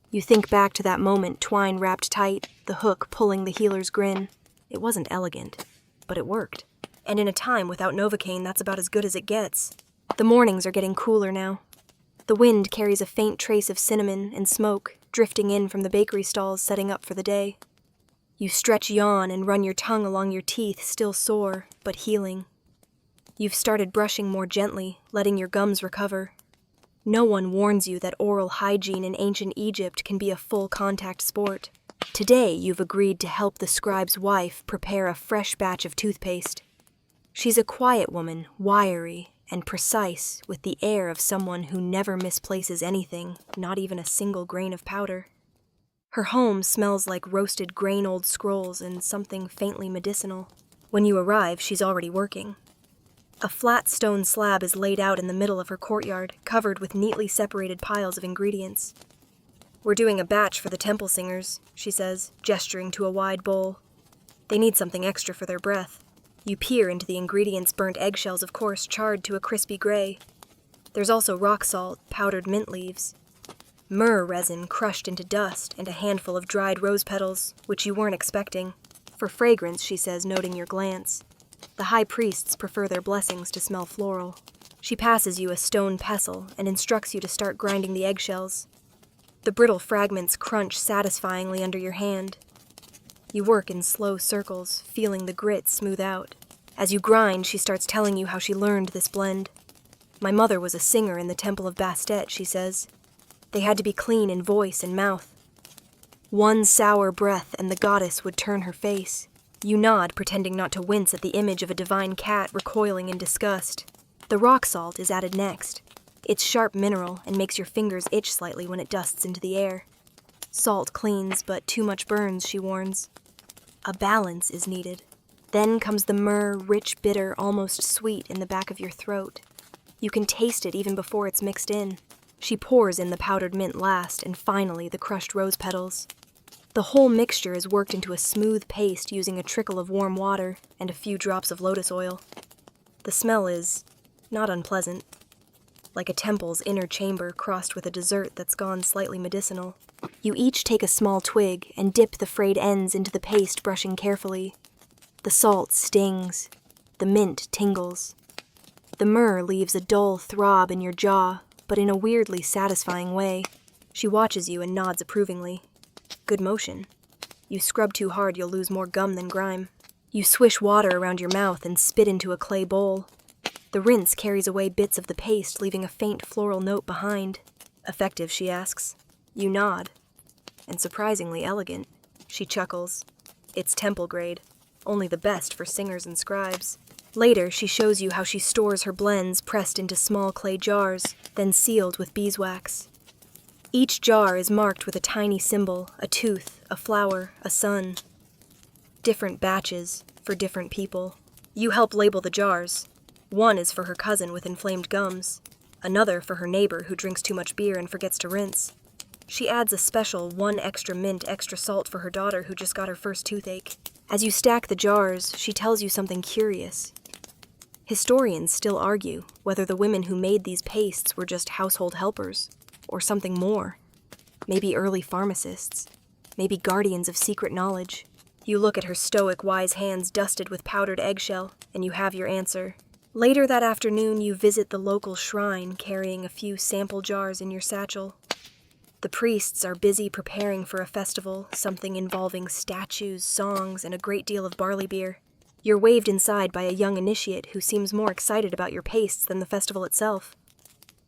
you think back to that moment, twine wrapped tight, the hook pulling the healer's grin. It wasn't elegant, but it worked. And in a time without Novocaine, that's about as good as it gets. The mornings are getting cooler now. The wind carries a faint trace of cinnamon and smoke, drifting in from the bakery stalls setting up for the day. You stretch, yawn, and run your tongue along your teeth, still sore, but healing. You've started brushing more gently, letting your gums recover. No one warns you that oral hygiene in ancient Egypt can be a full-contact sport. Today, you've agreed to help the scribe's wife prepare a fresh batch of toothpaste. She's a quiet woman, wiry and precise, with the air of someone who never misplaces anything, not even a single grain of powder. Her home smells like roasted grain-old scrolls and something faintly medicinal. When you arrive, she's already working. A flat stone slab is laid out in the middle of her courtyard, covered with neatly separated piles of ingredients. "We're doing a batch for the temple singers," she says, gesturing to a wide bowl. "They need something extra for their breath." You peer into the ingredients: burnt eggshells, of course, charred to a crispy gray. There's also rock salt, powdered mint leaves, myrrh resin crushed into dust, and a handful of dried rose petals, which you weren't expecting. "For fragrance," she says, noting your glance. The high priests prefer their blessings to smell floral. She passes you a stone pestle and instructs you to start grinding the eggshells. The brittle fragments crunch satisfyingly under your hand. You work in slow circles, feeling the grit smooth out. As you grind, she starts telling you how she learned this blend. "My mother was a singer in the Temple of Bastet," she says. "They had to be clean in voice and mouth. One sour breath and the goddess would turn her face." You nod, pretending not to wince at the image of a divine cat recoiling in disgust. The rock salt is added next. It's sharp mineral and makes your fingers itch slightly when it dusts into the air. Salt cleans, but too much burns, she warns. A balance is needed. Then comes the myrrh, rich, bitter, almost sweet in the back of your throat. You can taste it even before it's mixed in. She pours in the powdered mint last, and finally the crushed rose petals. The whole mixture is worked into a smooth paste using a trickle of warm water and a few drops of lotus oil. The smell is not unpleasant, like a temple's inner chamber crossed with a dessert that's gone slightly medicinal. You each take a small twig and dip the frayed ends into the paste, brushing carefully. The salt stings. The mint tingles. The myrrh leaves a dull throb in your jaw, but in a weirdly satisfying way. She watches you and nods approvingly. Good motion. You scrub too hard, you'll lose more gum than grime. You swish water around your mouth and spit into a clay bowl. The rinse carries away bits of the paste, leaving a faint floral note behind. "Effective?" she asks. You nod. "And surprisingly elegant." She chuckles. "It's temple grade. Only the best for singers and scribes." Later, she shows you how she stores her blends pressed into small clay jars, then sealed with beeswax. Each jar is marked with a tiny symbol, a tooth, a flower, a sun. Different batches for different people. You help label the jars. One is for her cousin with inflamed gums. Another for her neighbor who drinks too much beer and forgets to rinse. She adds a special 1 extra mint, extra salt for her daughter who just got her first toothache. As you stack the jars, she tells you something curious. Historians still argue whether the women who made these pastes were just household helpers, or something more. Maybe early pharmacists. Maybe guardians of secret knowledge. You look at her stoic, wise hands dusted with powdered eggshell, and you have your answer. Later that afternoon, you visit the local shrine, carrying a few sample jars in your satchel. The priests are busy preparing for a festival, something involving statues, songs, and a great deal of barley beer. You're waved inside by a young initiate who seems more excited about your pastes than the festival itself.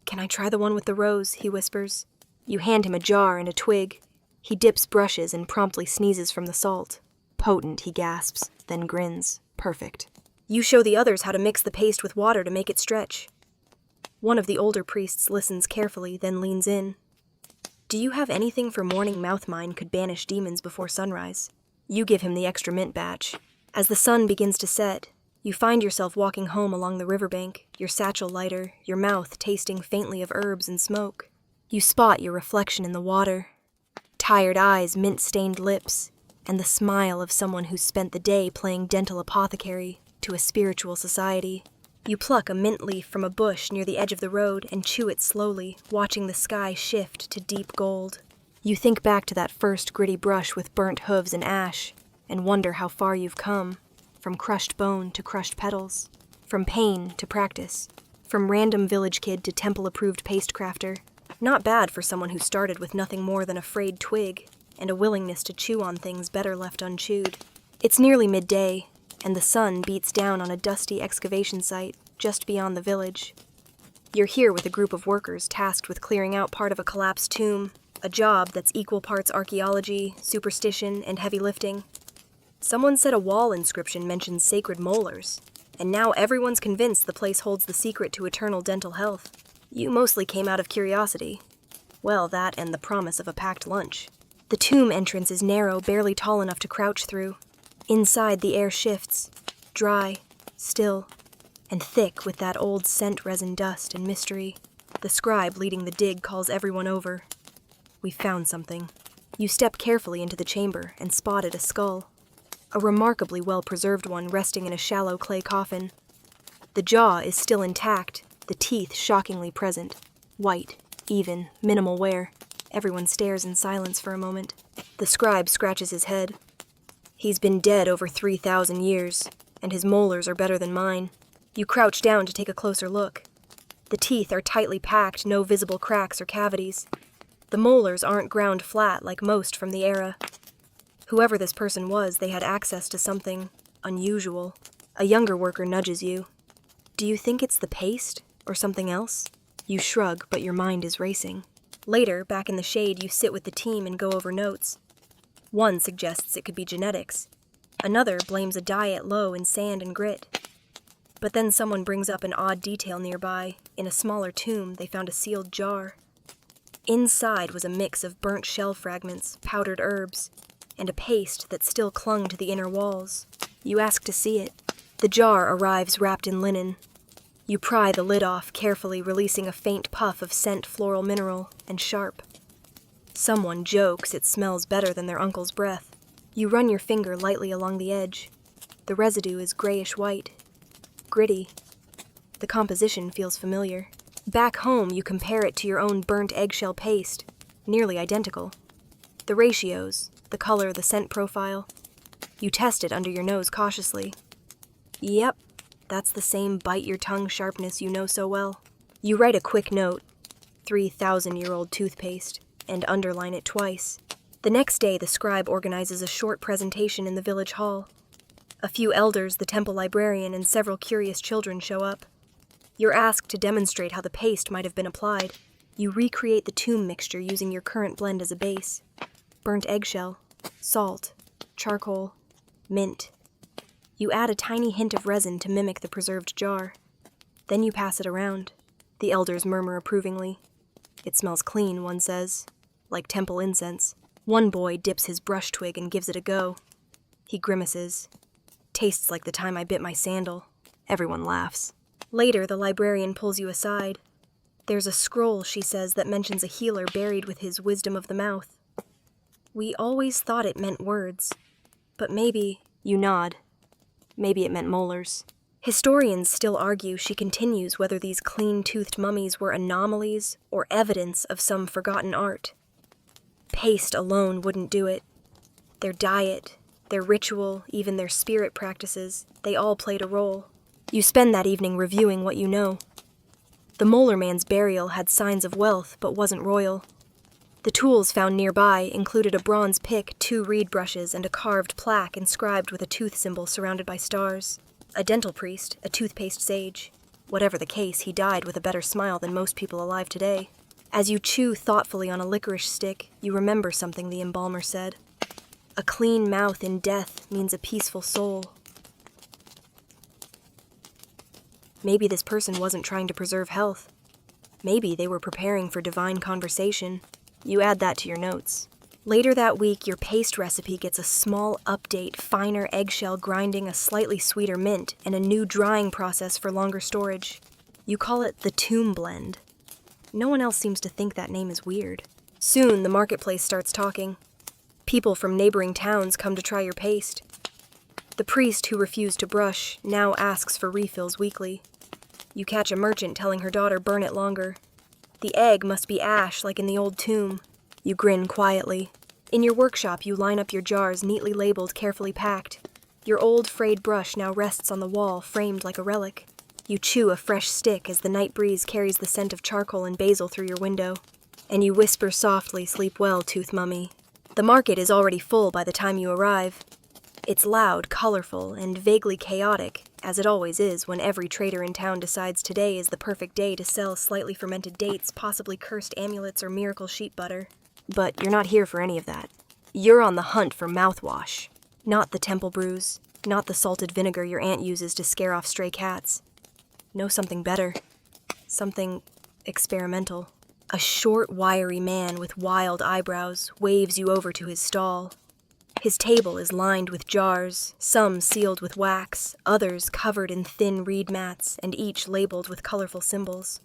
"Can I try the one with the rose?" he whispers. You hand him a jar and a twig. He dips brushes and promptly sneezes from the salt. "Potent," he gasps, then grins. "Perfect." You show the others how to mix the paste with water to make it stretch. One of the older priests listens carefully, then leans in. "Do you have anything for morning mouth mine could banish demons before sunrise?" You give him the extra mint batch. As the sun begins to set, you find yourself walking home along the riverbank, your satchel lighter, your mouth tasting faintly of herbs and smoke. You spot your reflection in the water. Tired eyes, mint-stained lips, and the smile of someone who spent the day playing dental apothecary to a spiritual society. You pluck a mint leaf from a bush near the edge of the road and chew it slowly, watching the sky shift to deep gold. You think back to that first gritty brush with burnt hooves and ash, and wonder how far you've come, from crushed bone to crushed petals, from pain to practice, from random village kid to temple-approved paste crafter. Not bad for someone who started with nothing more than a frayed twig and a willingness to chew on things better left unchewed. It's nearly midday, and the sun beats down on a dusty excavation site just beyond the village. You're here with a group of workers tasked with clearing out part of a collapsed tomb, a job that's equal parts archaeology, superstition, and heavy lifting. Someone said a wall inscription mentions sacred molars, and now everyone's convinced the place holds the secret to eternal dental health. You mostly came out of curiosity. Well, that and the promise of a packed lunch. The tomb entrance is narrow, barely tall enough to crouch through. Inside, the air shifts, dry, still, and thick with that old scent resin dust and mystery. The scribe leading the dig calls everyone over. We found something. You step carefully into the chamber and spotted a skull. A remarkably well-preserved one resting in a shallow clay coffin. The jaw is still intact, the teeth shockingly present. White, even, minimal wear. Everyone stares in silence for a moment. The scribe scratches his head. He's been dead over 3,000 years, and his molars are better than mine. You crouch down to take a closer look. The teeth are tightly packed, no visible cracks or cavities. The molars aren't ground flat like most from the era. Whoever this person was, they had access to something unusual. A younger worker nudges you. Do you think it's the paste, or something else? You shrug, but your mind is racing. Later, back in the shade, you sit with the team and go over notes. One suggests it could be genetics. Another blames a diet low in sand and grit. But then someone brings up an odd detail nearby. In a smaller tomb, they found a sealed jar. Inside was a mix of burnt shell fragments, powdered herbs, and a paste that still clung to the inner walls. You ask to see it. The jar arrives wrapped in linen. You pry the lid off, carefully releasing a faint puff of scent floral mineral, and sharp. Someone jokes it smells better than their uncle's breath. You run your finger lightly along the edge. The residue is grayish-white. Gritty. The composition feels familiar. Back home, you compare it to your own burnt eggshell paste. Nearly identical. The ratios, the color, the scent profile. You test it under your nose cautiously. Yep, that's the same bite-your-tongue sharpness you know so well. You write a quick note, 3,000-year-old toothpaste, and underline it twice. The next day, the scribe organizes a short presentation in the village hall. A few elders, the temple librarian, and several curious children show up. You're asked to demonstrate how the paste might have been applied. You recreate the tomb mixture using your current blend as a base. Burnt eggshell, salt, charcoal, mint. You add a tiny hint of resin to mimic the preserved jar. Then you pass it around. The elders murmur approvingly. It smells clean, one says, like temple incense. One boy dips his brush twig and gives it a go. He grimaces. Tastes like the time I bit my sandal. Everyone laughs. Later, the librarian pulls you aside. There's a scroll, she says, that mentions a healer buried with his wisdom of the mouth. We always thought it meant words. But maybe, you nod. Maybe it meant molars. Historians still argue, she continues, whether these clean-toothed mummies were anomalies or evidence of some forgotten art. Paste alone wouldn't do it. Their diet, their ritual, even their spirit practices, they all played a role. You spend that evening reviewing what you know. The molar man's burial had signs of wealth, but wasn't royal. The tools found nearby included a bronze pick, 2 reed brushes, and a carved plaque inscribed with a tooth symbol surrounded by stars. A dental priest, a toothpaste sage. Whatever the case, he died with a better smile than most people alive today. As you chew thoughtfully on a licorice stick, you remember something the embalmer said. A clean mouth in death means a peaceful soul. Maybe this person wasn't trying to preserve health. Maybe they were preparing for divine conversation. You add that to your notes. Later that week, your paste recipe gets a small update, finer eggshell grinding, a slightly sweeter mint, and a new drying process for longer storage. You call it the Tomb Blend. No one else seems to think that name is weird. Soon, the marketplace starts talking. People from neighboring towns come to try your paste. The priest who refused to brush now asks for refills weekly. You catch a merchant telling her daughter burn it longer. The egg must be ash like in the old tomb. You grin quietly. In your workshop, you line up your jars neatly labeled, carefully packed. Your old frayed brush now rests on the wall, framed like a relic. You chew a fresh stick as the night breeze carries the scent of charcoal and basil through your window. And you whisper softly, "Sleep well, Tooth Mummy." The market is already full by the time you arrive. It's loud, colorful, and vaguely chaotic, as it always is when every trader in town decides today is the perfect day to sell slightly fermented dates, possibly cursed amulets, or miracle sheep butter. But you're not here for any of that. You're on the hunt for mouthwash. Not the temple brews, not the salted vinegar your aunt uses to scare off stray cats. No, something better. Something experimental. A short, wiry man with wild eyebrows waves you over to his stall. His table is lined with jars, some sealed with wax, others covered in thin reed mats, and each labeled with colorful symbols.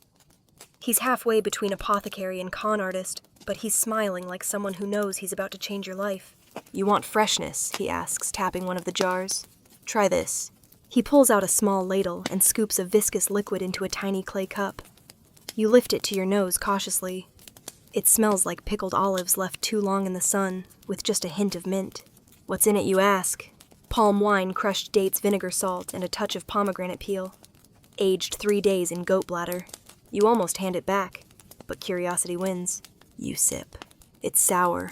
He's halfway between apothecary and con artist, but he's smiling like someone who knows he's about to change your life. "You want freshness?" he asks, tapping one of the jars. "Try this." He pulls out a small ladle and scoops a viscous liquid into a tiny clay cup. You lift it to your nose cautiously. It smells like pickled olives left too long in the sun, with just a hint of mint. What's in it, you ask? Palm wine, crushed dates, vinegar salt, and a touch of pomegranate peel. Aged 3 days in goat bladder. You almost hand it back, but curiosity wins. You sip. It's sour,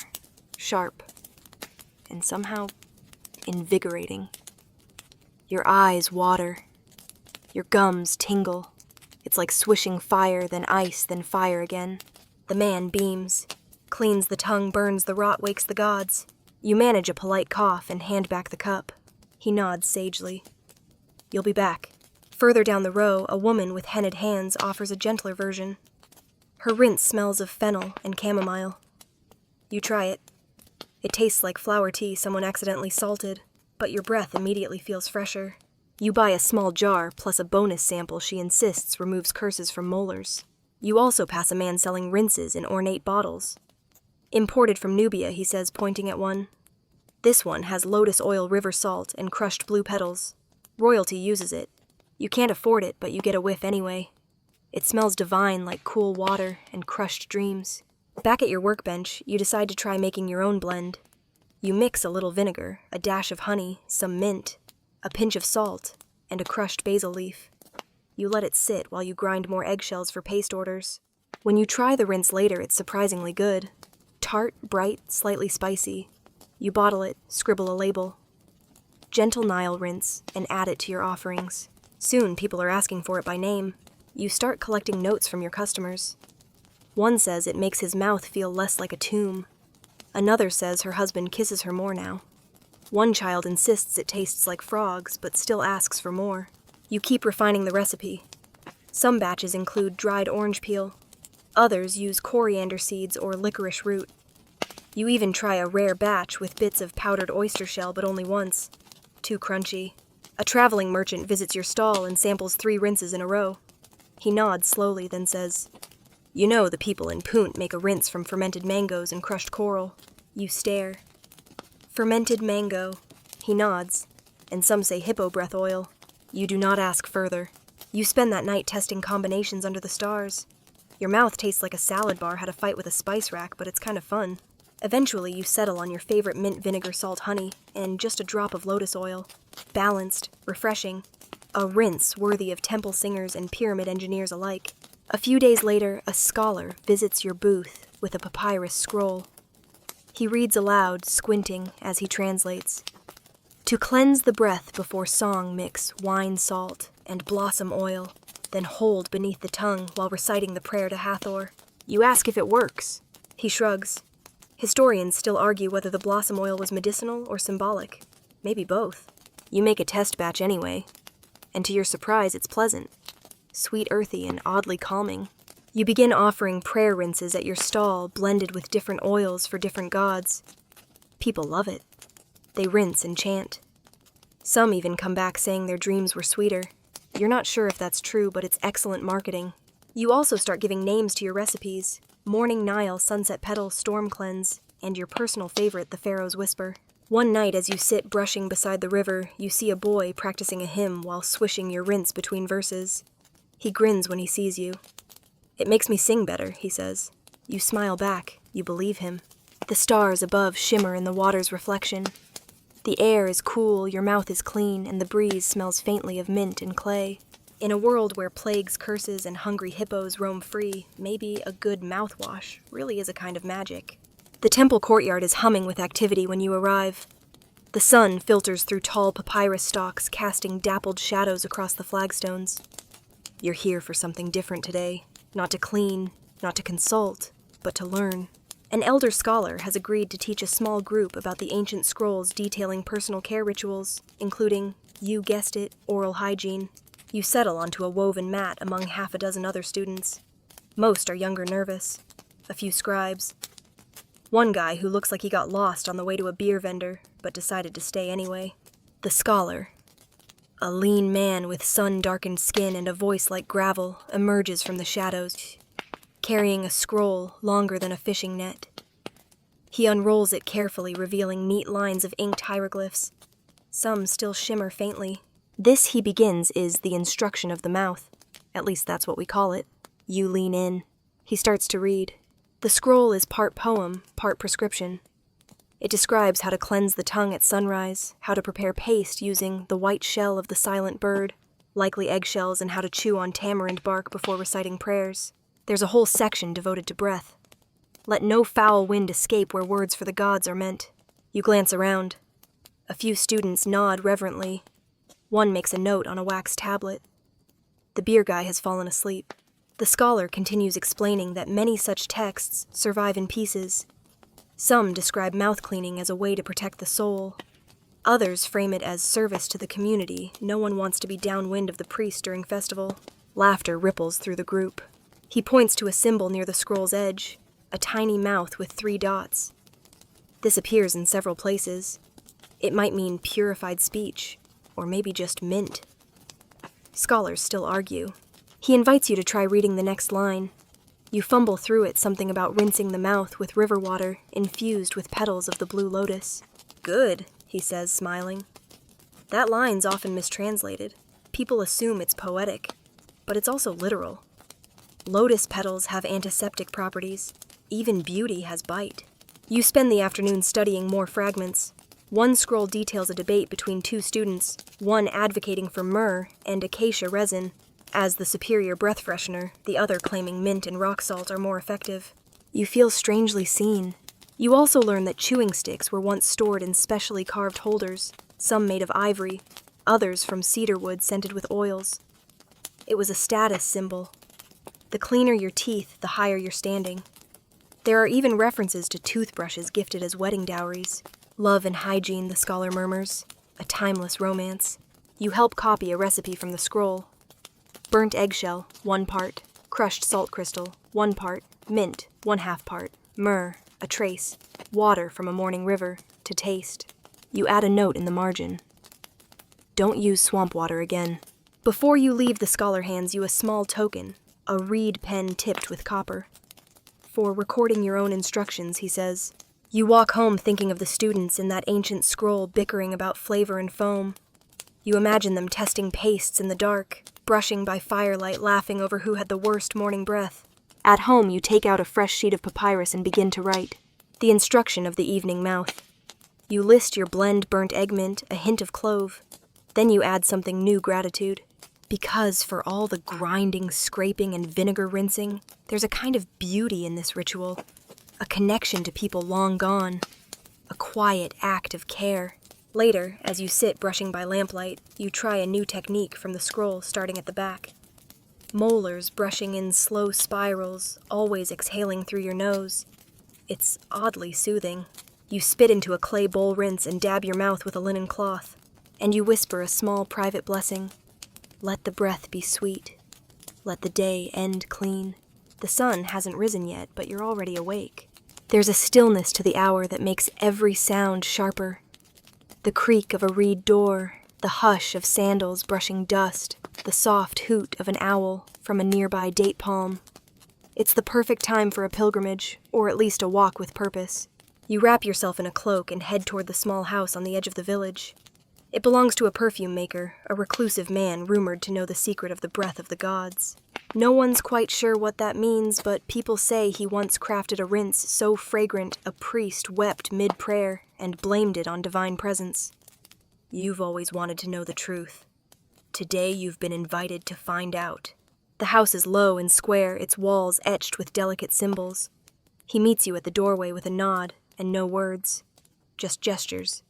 sharp, and somehow invigorating. Your eyes water. Your gums tingle. It's like swishing fire, then ice, then fire again. The man beams. Cleans the tongue, burns the rot, wakes the gods. You manage a polite cough and hand back the cup. He nods sagely. You'll be back. Further down the row, a woman with henned hands offers a gentler version. Her rinse smells of fennel and chamomile. You try it. It tastes like flower tea someone accidentally salted, but your breath immediately feels fresher. You buy a small jar plus a bonus sample she insists removes curses from molars. You also pass a man selling rinses in ornate bottles. Imported from Nubia, he says, pointing at one. This one has lotus oil river salt and crushed blue petals. Royalty uses it. You can't afford it, but you get a whiff anyway. It smells divine like cool water and crushed dreams. Back at your workbench, you decide to try making your own blend. You mix a little vinegar, a dash of honey, some mint, a pinch of salt, and a crushed basil leaf. You let it sit while you grind more eggshells for paste orders. When you try the rinse later, it's surprisingly good. Tart, bright, slightly spicy. You bottle it, scribble a label. Gentle Nile rinse, and add it to your offerings. Soon, people are asking for it by name. You start collecting notes from your customers. One says it makes his mouth feel less like a tomb. Another says her husband kisses her more now. One child insists it tastes like frogs, but still asks for more. You keep refining the recipe. Some batches include dried orange peel. Others use coriander seeds or licorice root. You even try a rare batch with bits of powdered oyster shell, but only once. Too crunchy. A traveling merchant visits your stall and samples 3 rinses in a row. He nods slowly, then says, "You know the people in Punt make a rinse from fermented mangoes and crushed coral." You stare. Fermented mango. He nods. And some say hippo breath oil. You do not ask further. You spend that night testing combinations under the stars. Your mouth tastes like a salad bar had a fight with a spice rack, but it's kind of fun. Eventually, you settle on your favorite mint vinegar salt honey and just a drop of lotus oil. Balanced, refreshing. A rinse worthy of temple singers and pyramid engineers alike. A few days later, a scholar visits your booth with a papyrus scroll. He reads aloud, squinting as he translates. To cleanse the breath before song mix wine salt and blossom oil, then hold beneath the tongue while reciting the prayer to Hathor. You ask if it works. He shrugs. Historians still argue whether the blossom oil was medicinal or symbolic. Maybe both. You make a test batch anyway. And to your surprise, it's pleasant. Sweet, earthy, and oddly calming. You begin offering prayer rinses at your stall, blended with different oils for different gods. People love it. They rinse and chant. Some even come back saying their dreams were sweeter. You're not sure if that's true, but it's excellent marketing. You also start giving names to your recipes. Morning Nile, Sunset Petal, Storm Cleanse, and your personal favorite, the Pharaoh's Whisper. One night as you sit brushing beside the river, you see a boy practicing a hymn while swishing your rinse between verses. He grins when he sees you. "It makes me sing better," he says. You smile back. You believe him. The stars above shimmer in the water's reflection. The air is cool, your mouth is clean, and the breeze smells faintly of mint and clay. In a world where plagues, curses, and hungry hippos roam free, maybe a good mouthwash really is a kind of magic. The temple courtyard is humming with activity when you arrive. The sun filters through tall papyrus stalks, casting dappled shadows across the flagstones. You're here for something different today. Not to clean, not to consult, but to learn. An elder scholar has agreed to teach a small group about the ancient scrolls detailing personal care rituals, including, you guessed it, oral hygiene. You settle onto a woven mat among half a dozen other students. Most are younger, nervous. A few scribes. One guy who looks like he got lost on the way to a beer vendor, but decided to stay anyway. The scholar, a lean man with sun-darkened skin and a voice like gravel, emerges from the shadows, carrying a scroll longer than a fishing net. He unrolls it carefully, revealing neat lines of inked hieroglyphs. Some still shimmer faintly. This, he begins, is the instruction of the mouth. At least that's what we call it. You lean in. He starts to read. The scroll is part poem, part prescription. It describes how to cleanse the tongue at sunrise, how to prepare paste using the white shell of the silent bird, likely eggshells, and how to chew on tamarind bark before reciting prayers. There's a whole section devoted to breath. Let no foul wind escape where words for the gods are meant. You glance around. A few students nod reverently. One makes a note on a wax tablet. The beer guy has fallen asleep. The scholar continues explaining that many such texts survive in pieces. Some describe mouth cleaning as a way to protect the soul. Others frame it as service to the community. No one wants to be downwind of the priest during festival. Laughter ripples through the group. He points to a symbol near the scroll's edge, a tiny mouth with 3 dots. This appears in several places. It might mean purified speech, or maybe just mint. Scholars still argue. He invites you to try reading the next line. You fumble through it, something about rinsing the mouth with river water infused with petals of the blue lotus. "Good," he says, smiling. That line's often mistranslated. People assume it's poetic, but it's also literal. Lotus petals have antiseptic properties. Even beauty has bite. You spend the afternoon studying more fragments. One scroll details a debate between 2 students, one advocating for myrrh and acacia resin as the superior breath freshener, the other claiming mint and rock salt are more effective. You feel strangely seen. You also learn that chewing sticks were once stored in specially carved holders, some made of ivory, others from cedar wood scented with oils. It was a status symbol. The cleaner your teeth, the higher your standing. There are even references to toothbrushes gifted as wedding dowries. Love and hygiene, the scholar murmurs. A timeless romance. You help copy a recipe from the scroll. Burnt eggshell, 1 part. Crushed salt crystal, 1 part. Mint, 1/2 part. Myrrh, a trace. Water from a morning river, to taste. You add a note in the margin. Don't use swamp water again. Before you leave, the scholar hands you a small token, a reed pen tipped with copper. For recording your own instructions, he says. You walk home thinking of the students in that ancient scroll bickering about flavor and foam. You imagine them testing pastes in the dark, brushing by firelight, laughing over who had the worst morning breath. At home, you take out a fresh sheet of papyrus and begin to write. The instruction of the evening mouth. You list your blend burnt egg mint, a hint of clove. Then you add something new, gratitude. Because for all the grinding, scraping, and vinegar rinsing, there's a kind of beauty in this ritual. A connection to people long gone. A quiet act of care. Later, as you sit brushing by lamplight, you try a new technique from the scroll starting at the back. Molars brushing in slow spirals, always exhaling through your nose. It's oddly soothing. You spit into a clay bowl rinse and dab your mouth with a linen cloth. And you whisper a small private blessing. Let the breath be sweet. Let the day end clean. The sun hasn't risen yet, but you're already awake. There's a stillness to the hour that makes every sound sharper. The creak of a reed door, the hush of sandals brushing dust, the soft hoot of an owl from a nearby date palm. It's the perfect time for a pilgrimage, or at least a walk with purpose. You wrap yourself in a cloak and head toward the small house on the edge of the village. It belongs to a perfume maker, a reclusive man rumored to know the secret of the breath of the gods. No one's quite sure what that means, but people say he once crafted a rinse so fragrant a priest wept mid-prayer and blamed it on divine presence. You've always wanted to know the truth. Today you've been invited to find out. The house is low and square, its walls etched with delicate symbols. He meets you at the doorway with a nod and no words, just gestures.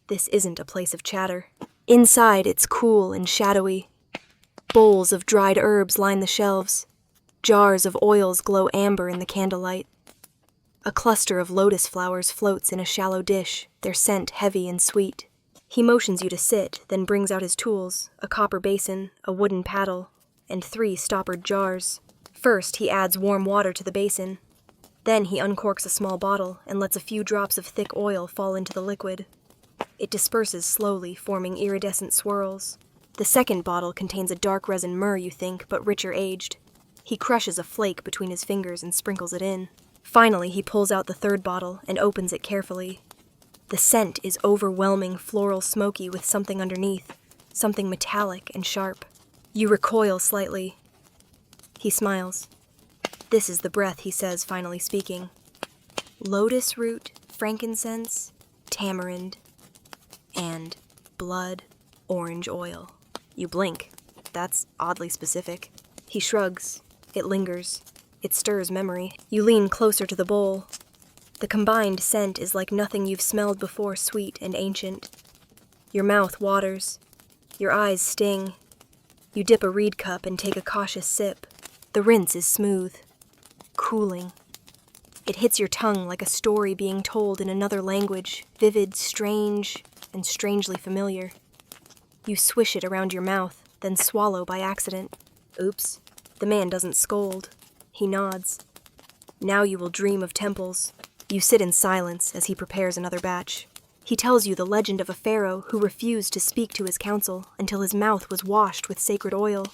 This isn't a place of chatter. Inside, it's cool and shadowy. Bowls of dried herbs line the shelves. Jars of oils glow amber in the candlelight. A cluster of lotus flowers floats in a shallow dish, their scent heavy and sweet. He motions you to sit, then brings out his tools, a copper basin, a wooden paddle, and 3 stoppered jars. First, he adds warm water to the basin. Then he uncorks a small bottle and lets a few drops of thick oil fall into the liquid. It disperses slowly, forming iridescent swirls. The second bottle contains a dark resin myrrh, you think, but richer aged. He crushes a flake between his fingers and sprinkles it in. Finally, he pulls out the third bottle and opens it carefully. The scent is overwhelming, floral smoky with something underneath, something metallic and sharp. You recoil slightly. He smiles. This is the breath, he says, finally speaking. Lotus root, frankincense, tamarind, and blood orange oil. You blink. That's oddly specific. He shrugs. It lingers. It stirs memory. You lean closer to the bowl. The combined scent is like nothing you've smelled before, sweet and ancient. Your mouth waters. Your eyes sting. You dip a reed cup and take a cautious sip. The rinse is smooth, cooling. It hits your tongue like a story being told in another language, vivid, strange, and strangely familiar. You swish it around your mouth, then swallow by accident. Oops. The man doesn't scold. He nods. Now you will dream of temples. You sit in silence as he prepares another batch. He tells you the legend of a pharaoh who refused to speak to his council until his mouth was washed with sacred oil.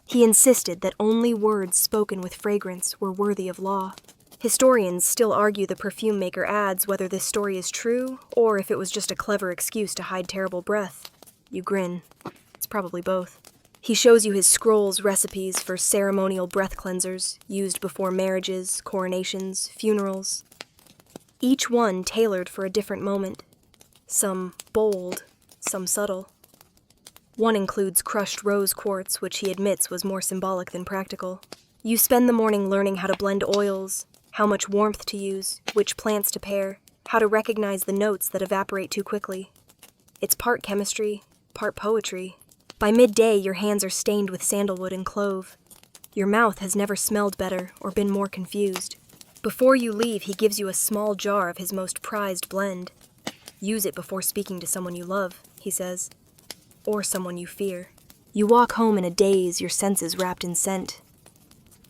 He insisted that only words spoken with fragrance were worthy of law. Historians still argue the perfume maker adds whether this story is true or if it was just a clever excuse to hide terrible breath. You grin. It's probably both. He shows you his scrolls recipes for ceremonial breath cleansers used before marriages, coronations, funerals. Each one tailored for a different moment. Some bold, some subtle. One includes crushed rose quartz, which he admits was more symbolic than practical. You spend the morning learning how to blend oils, how much warmth to use, which plants to pair, how to recognize the notes that evaporate too quickly. It's part chemistry, part poetry. By midday, your hands are stained with sandalwood and clove. Your mouth has never smelled better or been more confused. Before you leave, he gives you a small jar of his most prized blend. Use it before speaking to someone you love, he says, or someone you fear. You walk home in a daze, your senses wrapped in scent.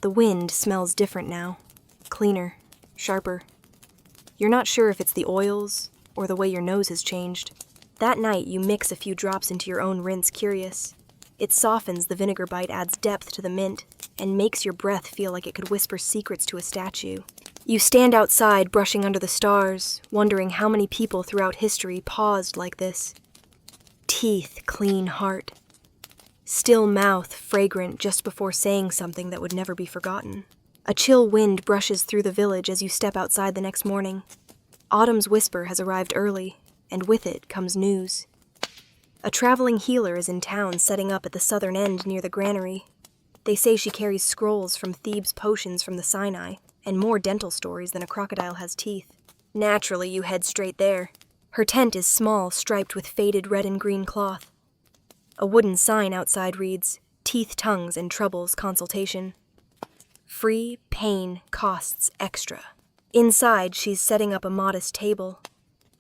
The wind smells different now, cleaner, sharper. You're not sure if it's the oils or the way your nose has changed. That night, you mix a few drops into your own rinse, curious. It softens, the vinegar bite adds depth to the mint, and makes your breath feel like it could whisper secrets to a statue. You stand outside, brushing under the stars, wondering how many people throughout history paused like this. Teeth, clean heart. Still mouth, fragrant just before saying something that would never be forgotten. A chill wind brushes through the village as you step outside the next morning. Autumn's whisper has arrived early, and with it comes news. A traveling healer is in town, setting up at the southern end near the granary. They say she carries scrolls from Thebes' potions from the Sinai, and more dental stories than a crocodile has teeth. Naturally, you head straight there. Her tent is small, striped with faded red and green cloth. A wooden sign outside reads, Teeth, Tongues, and Troubles Consultation. Free, pain, costs extra. Inside, she's setting up a modest table.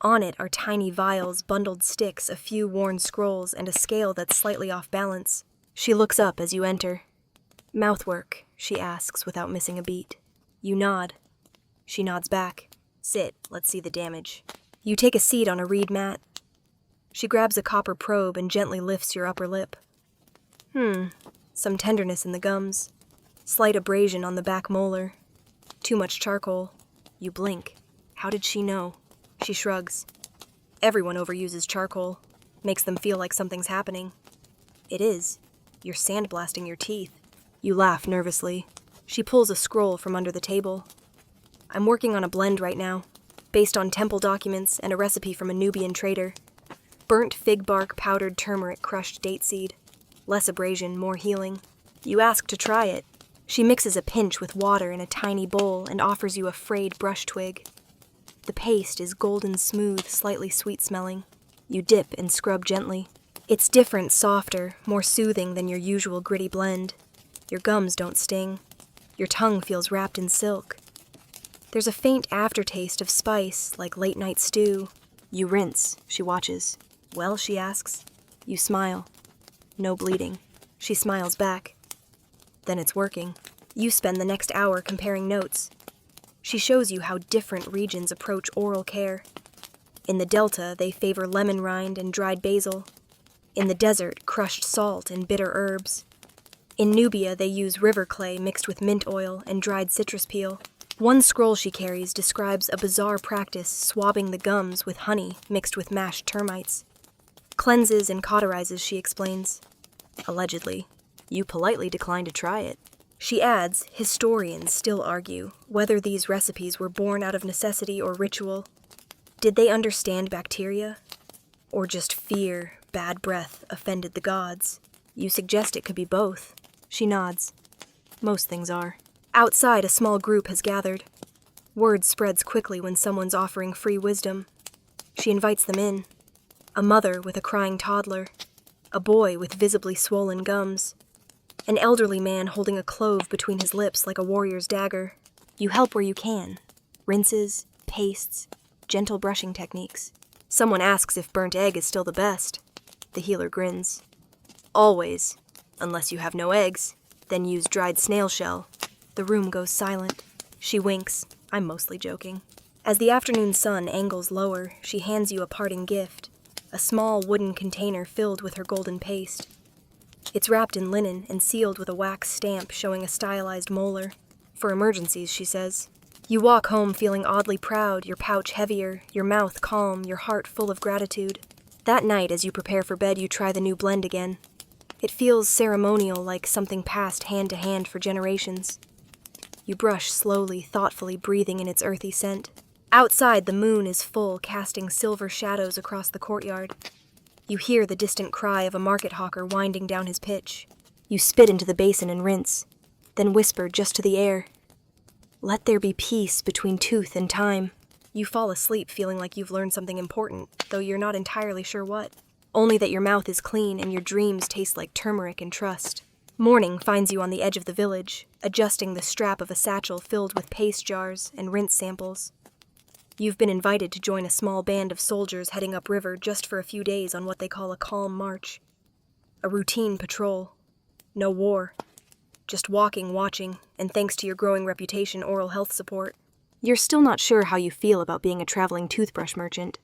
On it are tiny vials, bundled sticks, a few worn scrolls, and a scale that's slightly off balance. She looks up as you enter. Mouthwork, she asks without missing a beat. You nod. She nods back. Sit, let's see the damage. You take a seat on a reed mat. She grabs a copper probe and gently lifts your upper lip. Some tenderness in the gums. Slight abrasion on the back molar. Too much charcoal. You blink. How did she know? She shrugs. Everyone overuses charcoal. makes them feel like something's happening. It is. You're sandblasting your teeth. You laugh nervously. She pulls a scroll from under the table. I'm working on a blend right now, based on temple documents and a recipe from a Nubian trader. Burnt fig bark, powdered turmeric, crushed date seed. Less abrasion, more healing. You ask to try it. She mixes a pinch with water in a tiny bowl and offers you a frayed brush twig. The paste is golden smooth, slightly sweet-smelling. You dip and scrub gently. It's different, softer, more soothing than your usual gritty blend. Your gums don't sting. Your tongue feels wrapped in silk. There's a faint aftertaste of spice, like late-night stew. You rinse. She watches. Well, she asks. You smile. No bleeding. She smiles back. Then it's working. You spend the next hour comparing notes. She shows you how different regions approach oral care. In the Delta, they favor lemon rind and dried basil. In the desert, crushed salt and bitter herbs. In Nubia, they use river clay mixed with mint oil and dried citrus peel. One scroll she carries describes a bizarre practice swabbing the gums with honey mixed with mashed termites. Cleanses and cauterizes, she explains. Allegedly. You politely decline to try it. She adds, historians still argue whether these recipes were born out of necessity or ritual. Did they understand bacteria? Or just fear, bad breath, offended the gods? You suggest it could be both. She nods. Most things are. Outside, a small group has gathered. Word spreads quickly when someone's offering free wisdom. She invites them in. A mother with a crying toddler. A boy with visibly swollen gums. An elderly man holding a clove between his lips like a warrior's dagger. You help where you can. Rinses, pastes, gentle brushing techniques. Someone asks if burnt egg is still the best. The healer grins. Always. Unless you have no eggs. Then use dried snail shell. The room goes silent. She winks. I'm mostly joking. As the afternoon sun angles lower, she hands you a parting gift. A small wooden container filled with her golden paste. It's wrapped in linen and sealed with a wax stamp showing a stylized molar. For emergencies, she says. You walk home feeling oddly proud, your pouch heavier, your mouth calm, your heart full of gratitude. That night, as you prepare for bed, you try the new blend again. It feels ceremonial, like something passed hand to hand for generations. You brush slowly, thoughtfully, breathing in its earthy scent. Outside, the moon is full, casting silver shadows across the courtyard. You hear the distant cry of a market hawker winding down his pitch. You spit into the basin and rinse, then whisper just to the air. Let there be peace between tooth and time. You fall asleep feeling like you've learned something important, though you're not entirely sure what. Only that your mouth is clean and your dreams taste like turmeric and trust. Morning finds you on the edge of the village, adjusting the strap of a satchel filled with paste jars and rinse samples. You've been invited to join a small band of soldiers heading upriver just for a few days on what they call a calm march. A routine patrol. No war. Just walking, watching, and thanks to your growing reputation, oral health support. You're still not sure how you feel about being a traveling toothbrush merchant.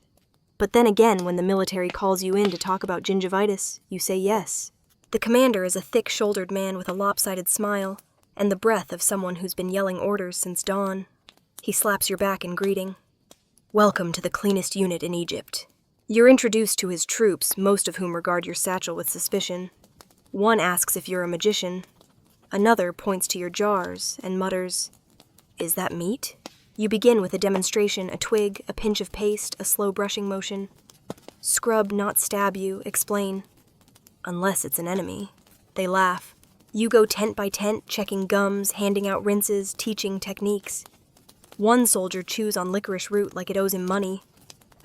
But then again, when the military calls you in to talk about gingivitis, you say yes. The commander is a thick-shouldered man with a lopsided smile, and the breath of someone who's been yelling orders since dawn. He slaps your back in greeting. Welcome to the cleanest unit in Egypt. You're introduced to his troops, most of whom regard your satchel with suspicion. One asks if you're a magician. Another points to your jars and mutters, "Is that meat?" You begin with a demonstration, a twig, a pinch of paste, a slow brushing motion. Scrub, not stab you, explain. Unless it's an enemy. They laugh. You go tent by tent, checking gums, handing out rinses, teaching techniques. One soldier chews on licorice root like it owes him money.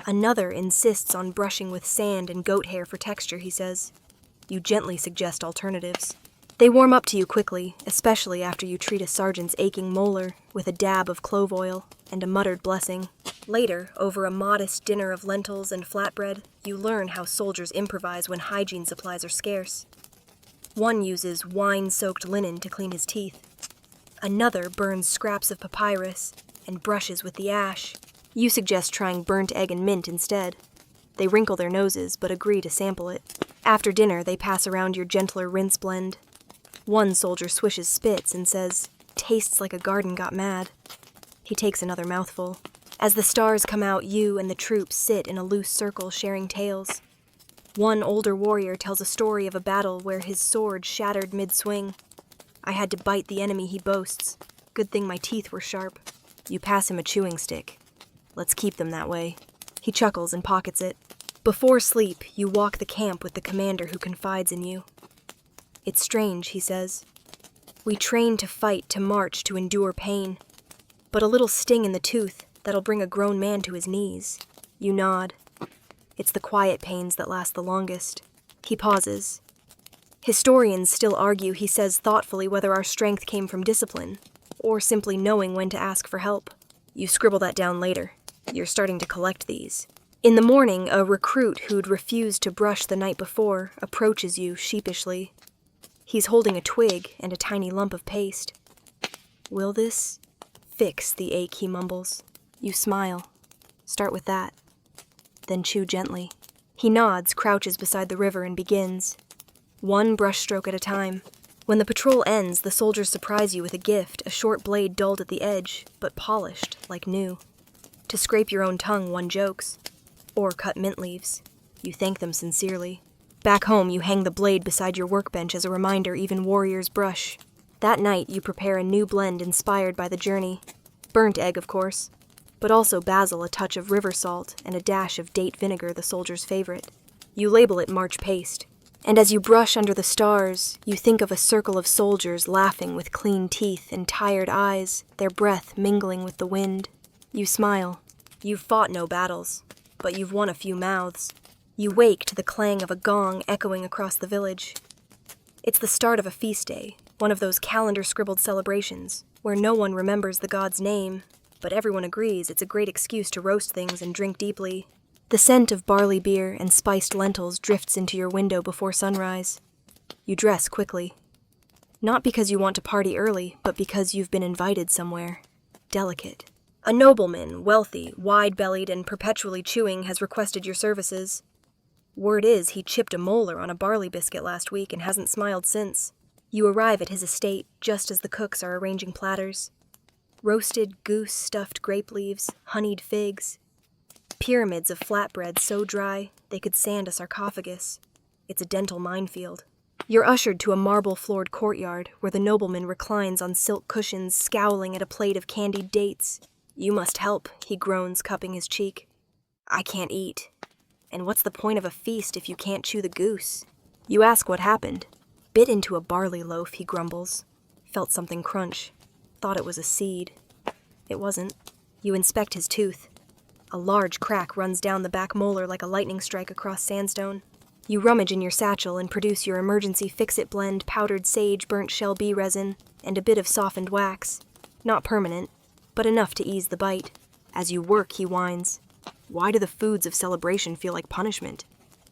Another insists on brushing with sand and goat hair for texture, he says. You gently suggest alternatives. They warm up to you quickly, especially after you treat a sergeant's aching molar with a dab of clove oil and a muttered blessing. Later, over a modest dinner of lentils and flatbread, you learn how soldiers improvise when hygiene supplies are scarce. One uses wine-soaked linen to clean his teeth. Another burns scraps of papyrus and brushes with the ash. You suggest trying burnt egg and mint instead. They wrinkle their noses, but agree to sample it. After dinner, they pass around your gentler rinse blend. One soldier swishes spits and says, "Tastes like a garden got mad." He takes another mouthful. As the stars come out, you and the troops sit in a loose circle sharing tales. One older warrior tells a story of a battle where his sword shattered mid-swing. I had to bite the enemy he boasts. Good thing my teeth were sharp. You pass him a chewing stick. Let's keep them that way. He chuckles and pockets it. Before sleep, you walk the camp with the commander who confides in you. It's strange, he says. We train to fight, to march, to endure pain. But a little sting in the tooth, that'll bring a grown man to his knees. You nod. It's the quiet pains that last the longest. He pauses. Historians still argue, he says thoughtfully, whether our strength came from discipline, or simply knowing when to ask for help. You scribble that down later. You're starting to collect these. In the morning, a recruit who'd refused to brush the night before approaches you sheepishly. He's holding a twig and a tiny lump of paste. Will this fix the ache, he mumbles. You smile. Start with that. Then chew gently. He nods, crouches beside the river, and begins. One brushstroke at a time. When the patrol ends, the soldiers surprise you with a gift, a short blade dulled at the edge, but polished, like new. To scrape your own tongue, one jokes. Or cut mint leaves. You thank them sincerely. Back home, you hang the blade beside your workbench as a reminder even warriors brush. That night, you prepare a new blend inspired by the journey. Burnt egg, of course, but also basil, a touch of river salt, and a dash of date vinegar, the soldier's favorite. You label it March paste. And as you brush under the stars, you think of a circle of soldiers laughing with clean teeth and tired eyes, their breath mingling with the wind. You smile. You've fought no battles, but you've won a few mouths. You wake to the clang of a gong echoing across the village. It's the start of a feast day, one of those calendar-scribbled celebrations, where no one remembers the god's name, but everyone agrees it's a great excuse to roast things and drink deeply. The scent of barley beer and spiced lentils drifts into your window before sunrise. You dress quickly. Not because you want to party early, but because you've been invited somewhere. Delicate. A nobleman, wealthy, wide-bellied, and perpetually chewing, has requested your services. Word is he chipped a molar on a barley biscuit last week and hasn't smiled since. You arrive at his estate just as the cooks are arranging platters. Roasted goose stuffed grape leaves, honeyed figs. Pyramids of flatbread so dry they could sand a sarcophagus. It's a dental minefield. You're ushered to a marble-floored courtyard where the nobleman reclines on silk cushions, scowling at a plate of candied dates. You must help, he groans, cupping his cheek. I can't eat. And what's the point of a feast if you can't chew the goose? You ask what happened. Bit into a barley loaf, he grumbles. Felt something crunch. Thought it was a seed. It wasn't. You inspect his tooth. A large crack runs down the back molar like a lightning strike across sandstone. You rummage in your satchel and produce your emergency fix-it blend, powdered sage, burnt shell bee resin, and a bit of softened wax. Not permanent, but enough to ease the bite. As you work, he whines. Why do the foods of celebration feel like punishment?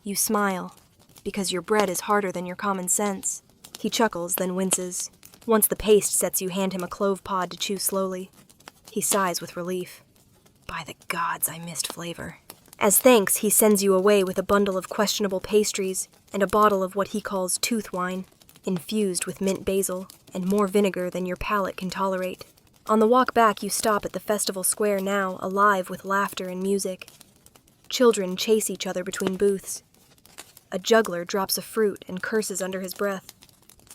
You smile, because your bread is harder than your common sense. He chuckles, then winces. Once the paste sets, you hand him a clove pod to chew slowly. He sighs with relief. By the gods, I missed flavor. As thanks, he sends you away with a bundle of questionable pastries and a bottle of what he calls tooth wine, infused with mint basil and more vinegar than your palate can tolerate. On the walk back, you stop at the festival square, now alive with laughter and music. Children chase each other between booths. A juggler drops a fruit and curses under his breath.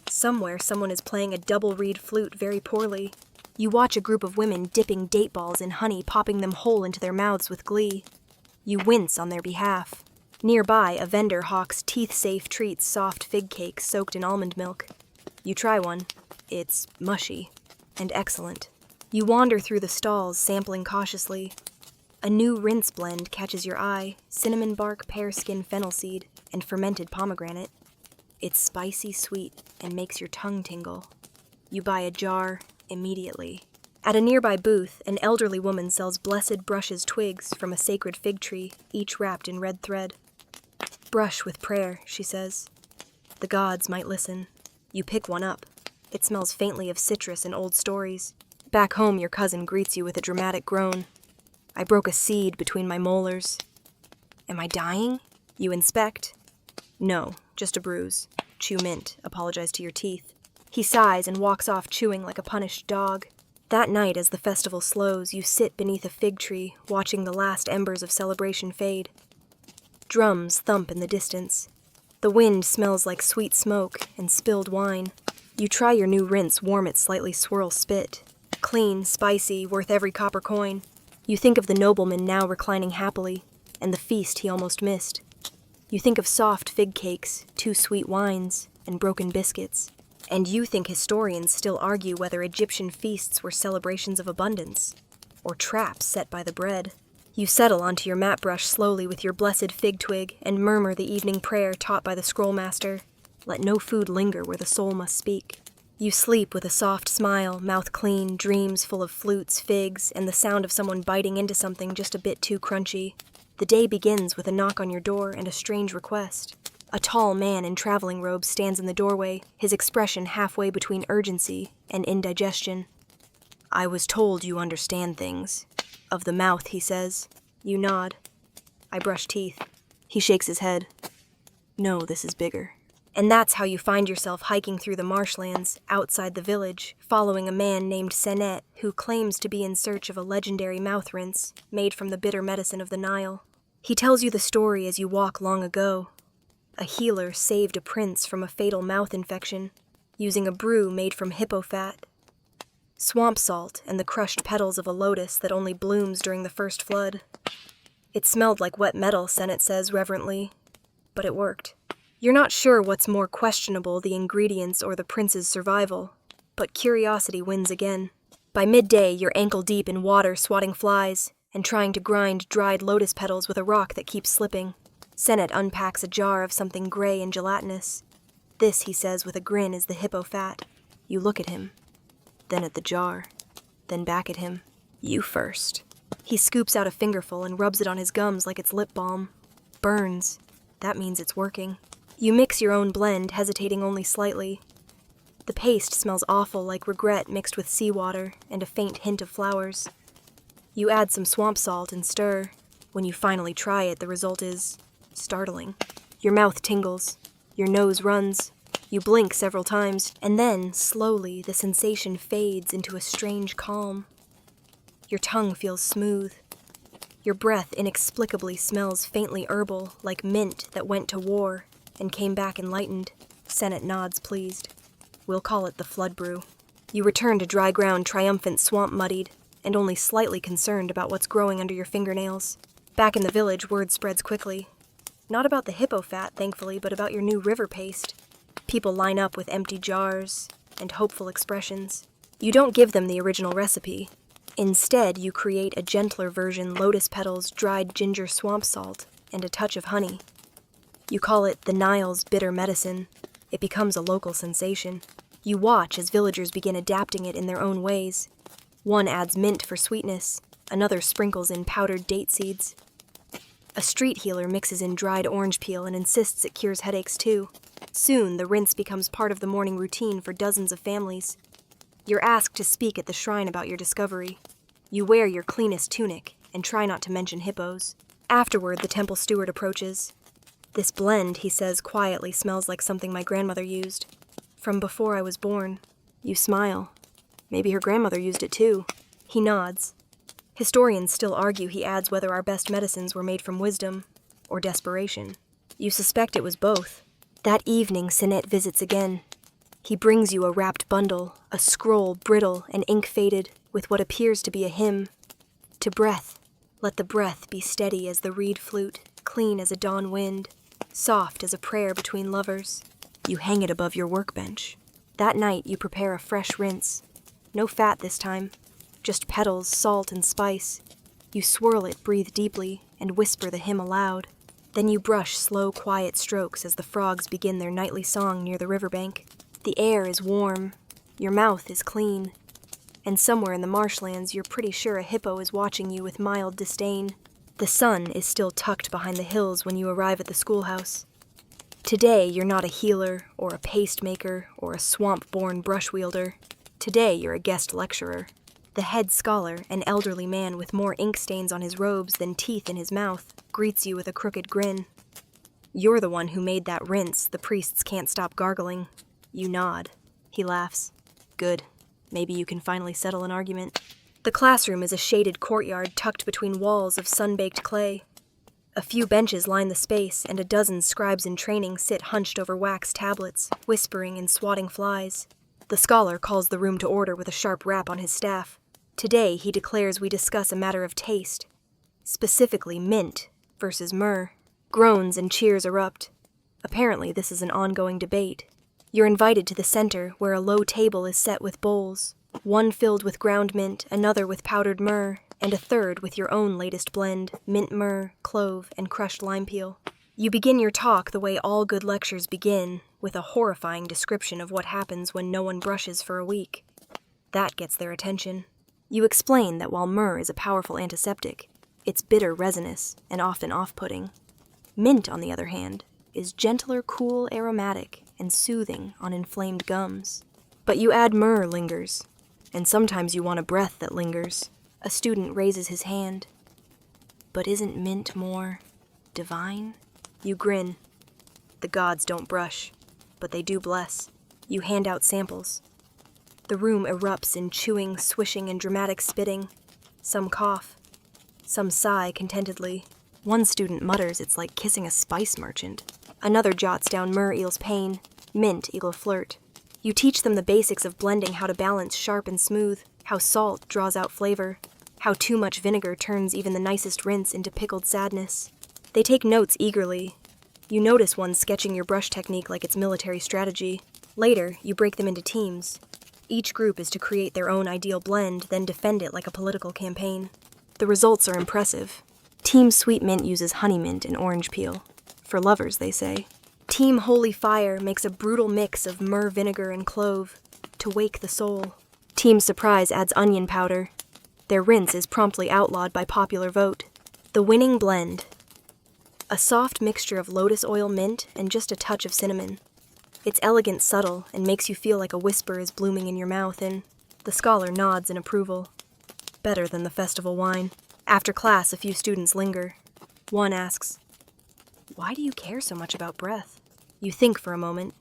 Somewhere, someone is playing a double reed flute very poorly. You watch a group of women dipping date balls in honey, popping them whole into their mouths with glee. You wince on their behalf. Nearby, a vendor hawks teeth-safe treats, soft fig cakes soaked in almond milk. You try one. It's mushy and excellent. You wander through the stalls, sampling cautiously. A new rinse blend catches your eye, cinnamon bark, pear skin, fennel seed, and fermented pomegranate. It's spicy sweet and makes your tongue tingle. You buy a jar immediately. At a nearby booth, an elderly woman sells blessed brushes twigs from a sacred fig tree, each wrapped in red thread. Brush with prayer, she says. The gods might listen. You pick one up. It smells faintly of citrus and old stories. Back home, your cousin greets you with a dramatic groan. I broke a seed between my molars. Am I dying? You inspect. No, just a bruise. Chew mint, apologize to your teeth. He sighs and walks off chewing like a punished dog. That night, as the festival slows, you sit beneath a fig tree, watching the last embers of celebration fade. Drums thump in the distance. The wind smells like sweet smoke and spilled wine. You try your new rinse, warm it, slightly swirl spit. Clean, spicy, worth every copper coin. You think of the nobleman now reclining happily, and the feast he almost missed. You think of soft fig cakes, too sweet wines, and broken biscuits. And you think historians still argue whether Egyptian feasts were celebrations of abundance, or traps set by the bread. You settle onto your mat brush slowly with your blessed fig twig and murmur the evening prayer taught by the scrollmaster. Let no food linger where the soul must speak. You sleep with a soft smile, mouth clean, dreams full of flutes, figs, and the sound of someone biting into something just a bit too crunchy. The day begins with a knock on your door and a strange request. A tall man in traveling robes stands in the doorway, his expression halfway between urgency and indigestion. I was told you understand things. Of the mouth, he says. You nod. I brush teeth. He shakes his head. No, this is bigger. And that's how you find yourself hiking through the marshlands, outside the village, following a man named Senet, who claims to be in search of a legendary mouth rinse, made from the bitter medicine of the Nile. He tells you the story as you walk long ago. A healer saved a prince from a fatal mouth infection, using a brew made from hippo fat, swamp salt, and the crushed petals of a lotus that only blooms during the first flood. It smelled like wet metal, Senet says reverently, but it worked. You're not sure what's more questionable, the ingredients or the prince's survival, but curiosity wins again. By midday, you're ankle-deep in water swatting flies and trying to grind dried lotus petals with a rock that keeps slipping. Senet unpacks a jar of something gray and gelatinous. This, he says with a grin, is the hippo fat. You look at him, then at the jar, then back at him. You first. He scoops out a fingerful and rubs it on his gums like it's lip balm. Burns. That means it's working. You mix your own blend, hesitating only slightly. The paste smells awful, like regret mixed with seawater and a faint hint of flowers. You add some swamp salt and stir. When you finally try it, the result is startling. Your mouth tingles. Your nose runs. You blink several times, and then, slowly, the sensation fades into a strange calm. Your tongue feels smooth. Your breath inexplicably smells faintly herbal, like mint that went to war and came back enlightened. Senet nods, pleased. We'll call it the flood brew. You return to dry ground, triumphant, swamp-muddied, and only slightly concerned about what's growing under your fingernails. Back in the village, word spreads quickly. Not about the hippo fat, thankfully, but about your new river paste. People line up with empty jars and hopeful expressions. You don't give them the original recipe. Instead, you create a gentler version: lotus petals, dried ginger, swamp salt, and a touch of honey. You call it the Nile's bitter medicine. It becomes a local sensation. You watch as villagers begin adapting it in their own ways. One adds mint for sweetness, another sprinkles in powdered date seeds. A street healer mixes in dried orange peel and insists it cures headaches too. Soon, the rinse becomes part of the morning routine for dozens of families. You're asked to speak at the shrine about your discovery. You wear your cleanest tunic and try not to mention hippos. Afterward, the temple steward approaches. This blend, he says quietly, smells like something my grandmother used. From before I was born. You smile. Maybe her grandmother used it too. He nods. Historians still argue, he adds, whether our best medicines were made from wisdom or desperation. You suspect it was both. That evening, Senet visits again. He brings you a wrapped bundle, a scroll brittle and ink-faded, with what appears to be a hymn. To breath. Let the breath be steady as the reed flute, clean as a dawn wind, soft as a prayer between lovers. You hang it above your workbench. That night, you prepare a fresh rinse. No fat this time. Just petals, salt, and spice. You swirl it, breathe deeply, and whisper the hymn aloud. Then you brush slow, quiet strokes as the frogs begin their nightly song near the riverbank. The air is warm. Your mouth is clean. And somewhere in the marshlands, you're pretty sure a hippo is watching you with mild disdain. The sun is still tucked behind the hills when you arrive at the schoolhouse. Today, you're not a healer, or a paste maker, or a swamp-born brush wielder. Today, you're a guest lecturer. The head scholar, an elderly man with more ink stains on his robes than teeth in his mouth, greets you with a crooked grin. You're the one who made that rinse the priests can't stop gargling. You nod. He laughs. Good. Maybe you can finally settle an argument. The classroom is a shaded courtyard tucked between walls of sun-baked clay. A few benches line the space, and a dozen scribes in training sit hunched over wax tablets, whispering and swatting flies. The scholar calls the room to order with a sharp rap on his staff. Today, he declares we discuss a matter of taste, specifically mint versus myrrh. Groans and cheers erupt. Apparently, this is an ongoing debate. You're invited to the center, where a low table is set with bowls, one filled with ground mint, another with powdered myrrh, and a third with your own latest blend, mint myrrh, clove, and crushed lime peel. You begin your talk the way all good lectures begin, with a horrifying description of what happens when no one brushes for a week. That gets their attention. You explain that while myrrh is a powerful antiseptic, it's bitter resinous and often off-putting. Mint, on the other hand, is gentler, cool, aromatic, and soothing on inflamed gums. But you add myrrh lingers, and sometimes you want a breath that lingers. A student raises his hand. But isn't mint more divine? You grin. The gods don't brush, but they do bless. You hand out samples. The room erupts in chewing, swishing, and dramatic spitting. Some cough. Some sigh contentedly. One student mutters it's like kissing a spice merchant. Another jots down myrrh equals pain, mint equals flirt. You teach them the basics of blending, how to balance sharp and smooth, how salt draws out flavor, how too much vinegar turns even the nicest rinse into pickled sadness. They take notes eagerly. You notice one sketching your brush technique like it's military strategy. Later, you break them into teams. Each group is to create their own ideal blend, then defend it like a political campaign. The results are impressive. Team Sweet Mint uses honey mint and orange peel. For lovers, they say. Team Holy Fire makes a brutal mix of myrrh vinegar and clove to wake the soul. Team Surprise adds onion powder. Their rinse is promptly outlawed by popular vote. The winning blend. A soft mixture of lotus oil mint and just a touch of cinnamon. It's elegant, subtle, and makes you feel like a whisper is blooming in your mouth, and the scholar nods in approval. Better than the festival wine. After class, a few students linger. One asks, "Why do you care so much about breath?" You think for a moment,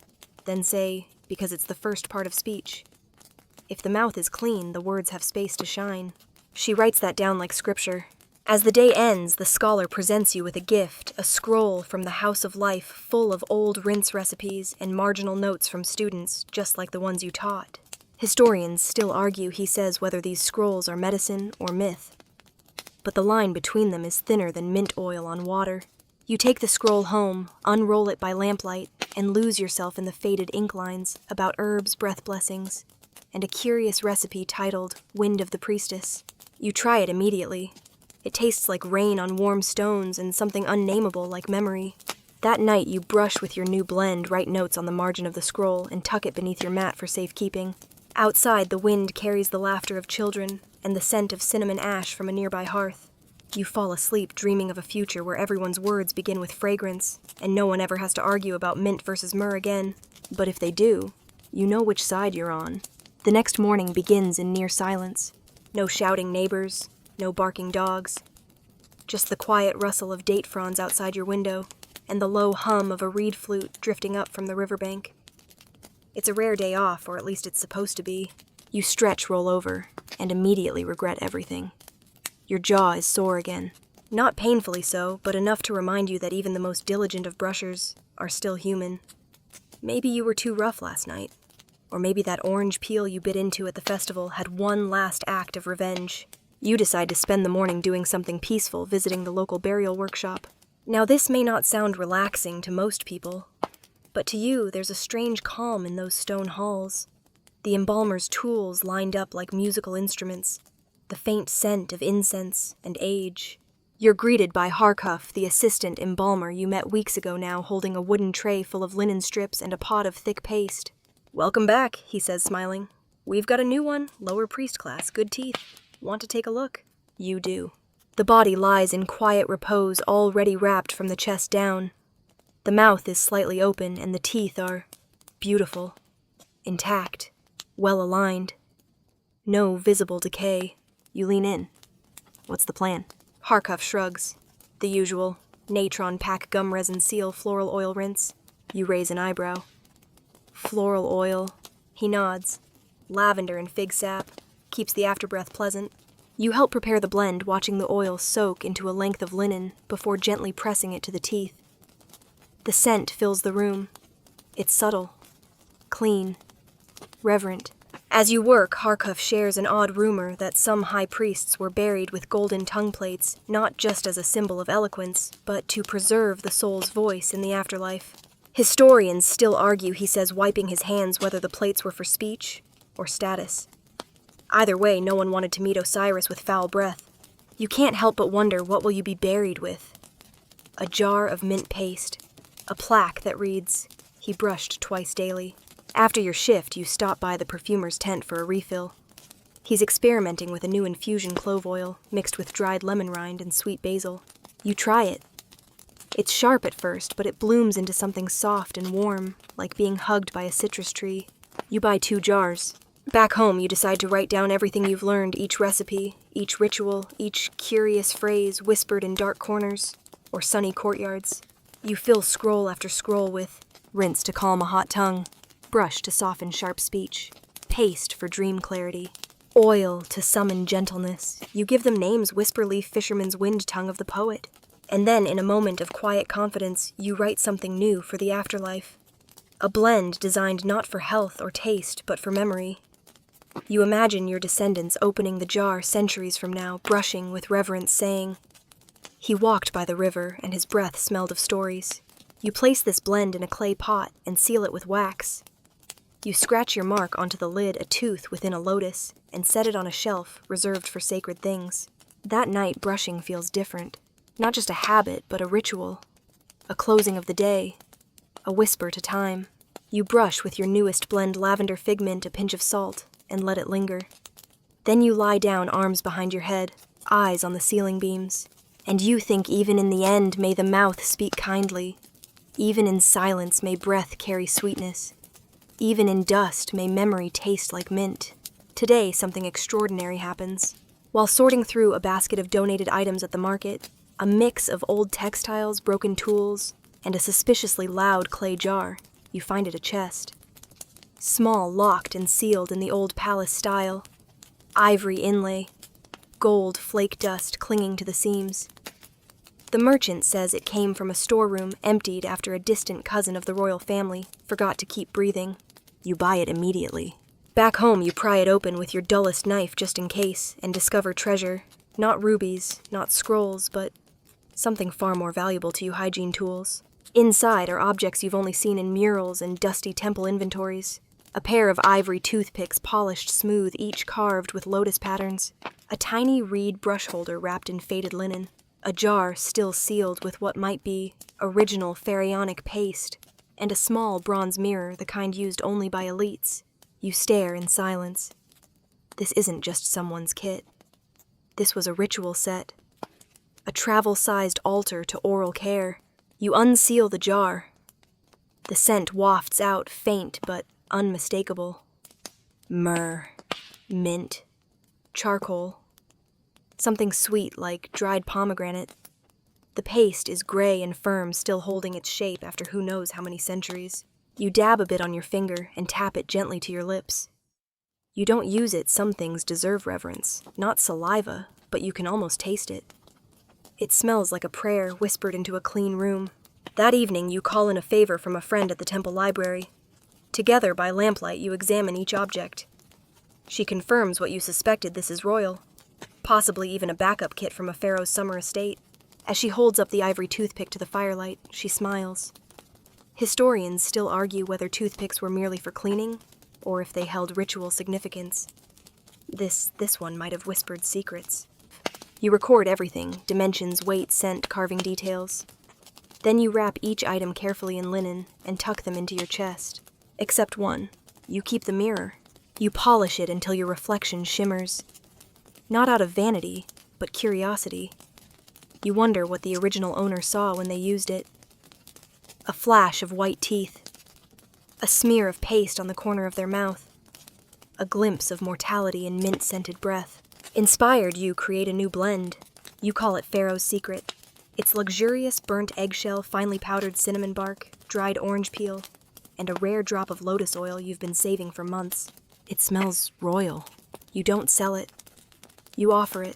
then say, "Because it's the first part of speech. If the mouth is clean, the words have space to shine." She writes that down like scripture. As the day ends, the scholar presents you with a gift, a scroll from the House of Life full of old rinse recipes and marginal notes from students, just like the ones you taught. Historians still argue, he says, whether these scrolls are medicine or myth. But the line between them is thinner than mint oil on water. You take the scroll home, unroll it by lamplight, and lose yourself in the faded ink lines about herbs, breath blessings, and a curious recipe titled Wind of the Priestess. You try it immediately. It tastes like rain on warm stones and something unnameable like memory. That night you brush with your new blend, write notes on the margin of the scroll, and tuck it beneath your mat for safekeeping. Outside, the wind carries the laughter of children and the scent of cinnamon ash from a nearby hearth. You fall asleep dreaming of a future where everyone's words begin with fragrance, and no one ever has to argue about mint versus myrrh again. But if they do, you know which side you're on. The next morning begins in near silence. No shouting neighbors, no barking dogs. Just the quiet rustle of date fronds outside your window, and the low hum of a reed flute drifting up from the riverbank. It's a rare day off, or at least it's supposed to be. You stretch, roll over, and immediately regret everything. Your jaw is sore again. Not painfully so, but enough to remind you that even the most diligent of brushers are still human. Maybe you were too rough last night. Or maybe that orange peel you bit into at the festival had one last act of revenge. You decide to spend the morning doing something peaceful, visiting the local burial workshop. Now, this may not sound relaxing to most people, but to you, there's a strange calm in those stone halls. The embalmer's tools lined up like musical instruments, the faint scent of incense and age. You're greeted by Harcuff, the assistant embalmer you met weeks ago now, holding a wooden tray full of linen strips and a pot of thick paste. "Welcome back," he says, smiling. "We've got a new one, lower priest class, good teeth. Want to take a look?" You do. The body lies in quiet repose, already wrapped from the chest down. The mouth is slightly open, and the teeth are beautiful, intact, well aligned. No visible decay. You lean in. "What's the plan?" Harcuff shrugs. "The usual. Natron pack gum resin seal floral oil rinse." You raise an eyebrow. "Floral oil." He nods. "Lavender and fig sap. Keeps the afterbreath pleasant." You help prepare the blend, watching the oil soak into a length of linen before gently pressing it to the teeth. The scent fills the room. It's subtle, clean, reverent. As you work, Harkuf shares an odd rumor that some high priests were buried with golden tongue plates, not just as a symbol of eloquence, but to preserve the soul's voice in the afterlife. Historians still argue, he says, wiping his hands, whether the plates were for speech or status. Either way, no one wanted to meet Osiris with foul breath. You can't help but wonder, what will you be buried with? A jar of mint paste, a plaque that reads, "He brushed twice daily." After your shift, you stop by the perfumer's tent for a refill. He's experimenting with a new infusion clove oil mixed with dried lemon rind and sweet basil. You try it. It's sharp at first, but it blooms into something soft and warm, like being hugged by a citrus tree. You buy 2 jars. Back home, you decide to write down everything you've learned, each recipe, each ritual, each curious phrase whispered in dark corners or sunny courtyards. You fill scroll after scroll with rinse to calm a hot tongue, brush to soften sharp speech, paste for dream clarity, oil to summon gentleness. You give them names, whisper-leaf fisherman's wind tongue of the poet. And then, in a moment of quiet confidence, you write something new for the afterlife. A blend designed not for health or taste, but for memory. You imagine your descendants opening the jar centuries from now, brushing with reverence, saying, "He walked by the river, and his breath smelled of stories." You place this blend in a clay pot and seal it with wax. You scratch your mark onto the lid, a tooth within a lotus, and set it on a shelf reserved for sacred things. That night, brushing feels different. Not just a habit, but a ritual. A closing of the day. A whisper to time. You brush with your newest blend, lavender figment, a pinch of salt, and let it linger. Then you lie down, arms behind your head, eyes on the ceiling beams. And you think, even in the end, may the mouth speak kindly. Even in silence, may breath carry sweetness. Even in dust, may memory taste like mint. Today, something extraordinary happens. While sorting through a basket of donated items at the market, a mix of old textiles, broken tools, and a suspiciously loud clay jar, you find it a chest. Small, locked and sealed in the old palace style. Ivory inlay. Gold flake dust clinging to the seams. The merchant says it came from a storeroom emptied after a distant cousin of the royal family forgot to keep breathing. You buy it immediately. Back home, you pry it open with your dullest knife just in case and discover treasure. Not rubies, not scrolls, but something far more valuable to you, hygiene tools. Inside are objects you've only seen in murals and dusty temple inventories. A pair of ivory toothpicks polished smooth, each carved with lotus patterns. A tiny reed brush holder wrapped in faded linen. A jar still sealed with what might be original pharaonic paste. And a small bronze mirror, the kind used only by elites. You stare in silence. This isn't just someone's kit. This was a ritual set. A travel-sized altar to oral care. You unseal the jar. The scent wafts out, faint but unmistakable. Myrrh, mint, charcoal. Something sweet like dried pomegranate. The paste is gray and firm, still holding its shape after who knows how many centuries. You dab a bit on your finger and tap it gently to your lips. You don't use it, some things deserve reverence. Not saliva, but you can almost taste it. It smells like a prayer whispered into a clean room. That evening, you call in a favor from a friend at the temple library. Together, by lamplight, you examine each object. She confirms what you suspected, this is royal. Possibly even a backup kit from a pharaoh's summer estate. As she holds up the ivory toothpick to the firelight, she smiles. Historians still argue whether toothpicks were merely for cleaning, or if they held ritual significance. This one might have whispered secrets. You record everything, dimensions, weight, scent, carving details. Then you wrap each item carefully in linen and tuck them into your chest. Except one. You keep the mirror. You polish it until your reflection shimmers. Not out of vanity, but curiosity. You wonder what the original owner saw when they used it. A flash of white teeth. A smear of paste on the corner of their mouth. A glimpse of mortality in mint-scented breath. Inspired, you create a new blend. You call it Pharaoh's Secret. It's luxurious burnt eggshell, finely powdered cinnamon bark, dried orange peel, and a rare drop of lotus oil you've been saving for months. It smells royal. You don't sell it. You offer it,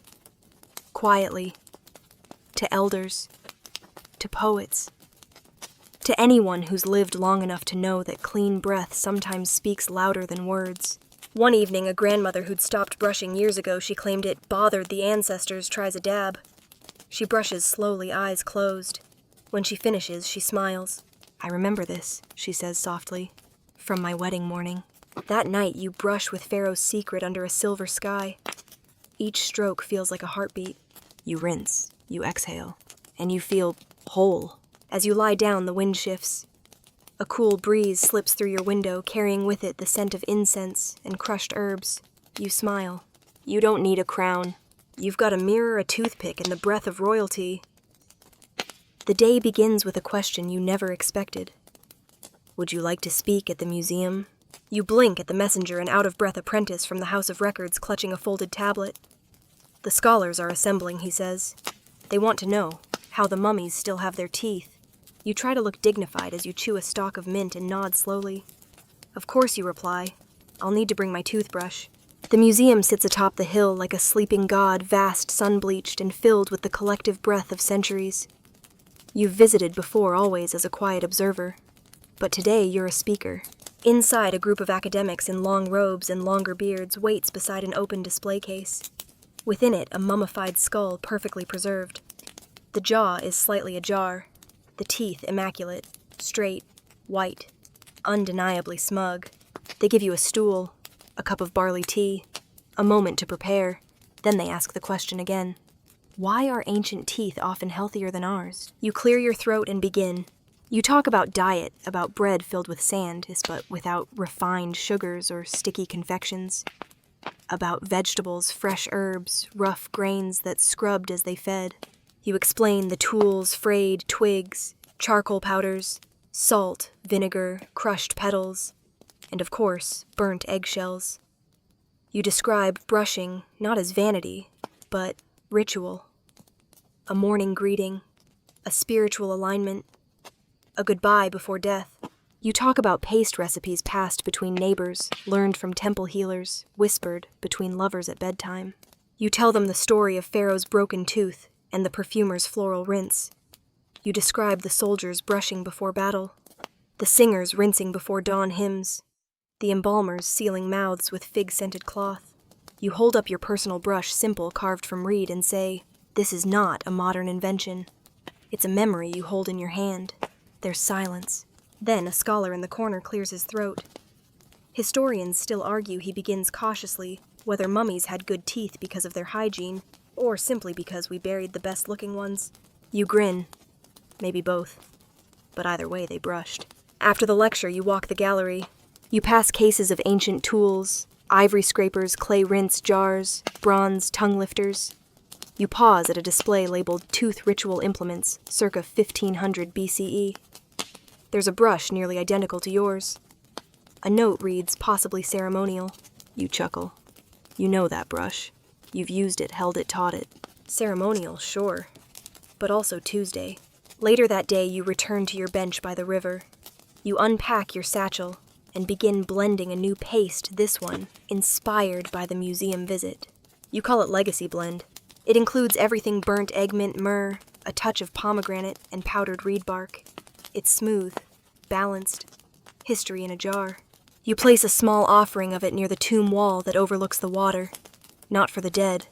quietly, to elders, to poets, to anyone who's lived long enough to know that clean breath sometimes speaks louder than words. One evening, a grandmother who'd stopped brushing years ago, she claimed it bothered the ancestors, tries a dab. She brushes slowly, eyes closed. When she finishes, she smiles. "I remember this," she says softly, "from my wedding morning. That night you brush with Pharaoh's secret under a silver sky. Each stroke feels like a heartbeat. You rinse, you exhale, and you feel whole. As you lie down, the wind shifts. A cool breeze slips through your window, carrying with it the scent of incense and crushed herbs. You smile. You don't need a crown. You've got a mirror, a toothpick, and the breath of royalty. The day begins with a question you never expected. Would you like to speak at the museum? You blink at the messenger, an out-of-breath apprentice from the House of Records clutching a folded tablet. The scholars are assembling, he says. They want to know how the mummies still have their teeth. You try to look dignified as you chew a stalk of mint and nod slowly. Of course, you reply. I'll need to bring my toothbrush. The museum sits atop the hill like a sleeping god, vast, sun-bleached, and filled with the collective breath of centuries. You've visited before, always as a quiet observer. But today you're a speaker. Inside, a group of academics in long robes and longer beards waits beside an open display case. Within it, a mummified skull perfectly preserved. The jaw is slightly ajar, the teeth immaculate, straight, white, undeniably smug. They give you a stool, a cup of barley tea, a moment to prepare. Then they ask the question again. Why are ancient teeth often healthier than ours? You clear your throat and begin. You talk about diet, about bread filled with sand, but without refined sugars or sticky confections. About vegetables, fresh herbs, rough grains that scrubbed as they fed. You explain the tools, frayed twigs, charcoal powders, salt, vinegar, crushed petals, and of course, burnt eggshells. You describe brushing not as vanity, but ritual. A morning greeting, a spiritual alignment, a goodbye before death. You talk about paste recipes passed between neighbors, learned from temple healers, whispered between lovers at bedtime. You tell them the story of Pharaoh's broken tooth and the perfumer's floral rinse. You describe the soldiers brushing before battle, the singers rinsing before dawn hymns, the embalmers sealing mouths with fig-scented cloth. You hold up your personal brush, simple, carved from reed, and say, "This is not a modern invention. It's a memory you hold in your hand." There's silence. Then a scholar in the corner clears his throat. Historians still argue, he begins cautiously, whether mummies had good teeth because of their hygiene, or simply because we buried the best-looking ones. You grin. Maybe both. But either way, they brushed. After the lecture, you walk the gallery. You pass cases of ancient tools, ivory scrapers, clay rinse jars, bronze tongue lifters. You pause at a display labeled Tooth Ritual Implements, circa 1500 BCE. There's a brush nearly identical to yours. A note reads, possibly ceremonial. You chuckle. You know that brush. You've used it, held it, taught it. Ceremonial, sure. But also Tuesday. Later that day, you return to your bench by the river. You unpack your satchel and begin blending a new paste, this one, inspired by the museum visit. You call it Legacy Blend. It includes everything burnt egg mint myrrh, a touch of pomegranate, and powdered reed bark. It's smooth, balanced, history in a jar. You place a small offering of it near the tomb wall that overlooks the water, not for the dead,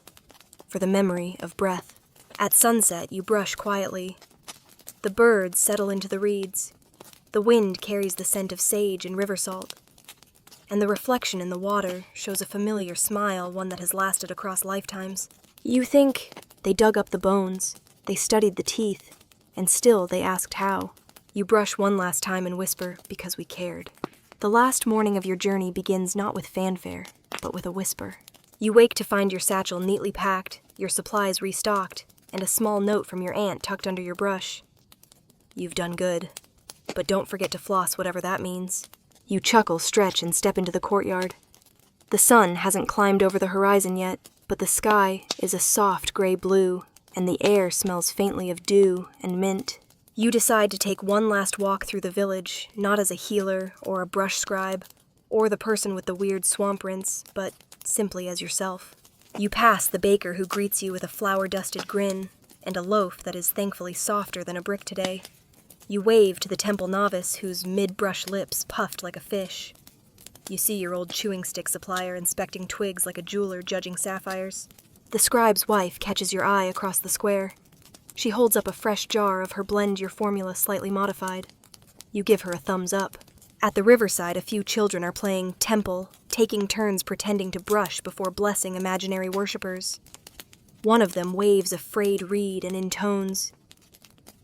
for the memory of breath. At sunset, you brush quietly. The birds settle into the reeds. The wind carries the scent of sage and river salt. And the reflection in the water shows a familiar smile, one that has lasted across lifetimes. You think they dug up the bones, they studied the teeth, and still they asked how. You brush one last time and whisper, because we cared. The last morning of your journey begins not with fanfare, but with a whisper. You wake to find your satchel neatly packed, your supplies restocked, and a small note from your aunt tucked under your brush. You've done good, but don't forget to floss, whatever that means. You chuckle, stretch, and step into the courtyard. The sun hasn't climbed over the horizon yet, but the sky is a soft gray blue, and the air smells faintly of dew and mint. You decide to take one last walk through the village, not as a healer or a brush scribe, or the person with the weird swamp rinse, but simply as yourself. You pass the baker who greets you with a flour-dusted grin and a loaf that is thankfully softer than a brick today. You wave to the temple novice whose mid-brush lips puffed like a fish. You see your old chewing stick supplier inspecting twigs like a jeweler judging sapphires. The scribe's wife catches your eye across the square. She holds up a fresh jar of her blend your formula slightly modified. You give her a thumbs up. At the riverside, a few children are playing temple, taking turns pretending to brush before blessing imaginary worshippers. One of them waves a frayed reed and intones,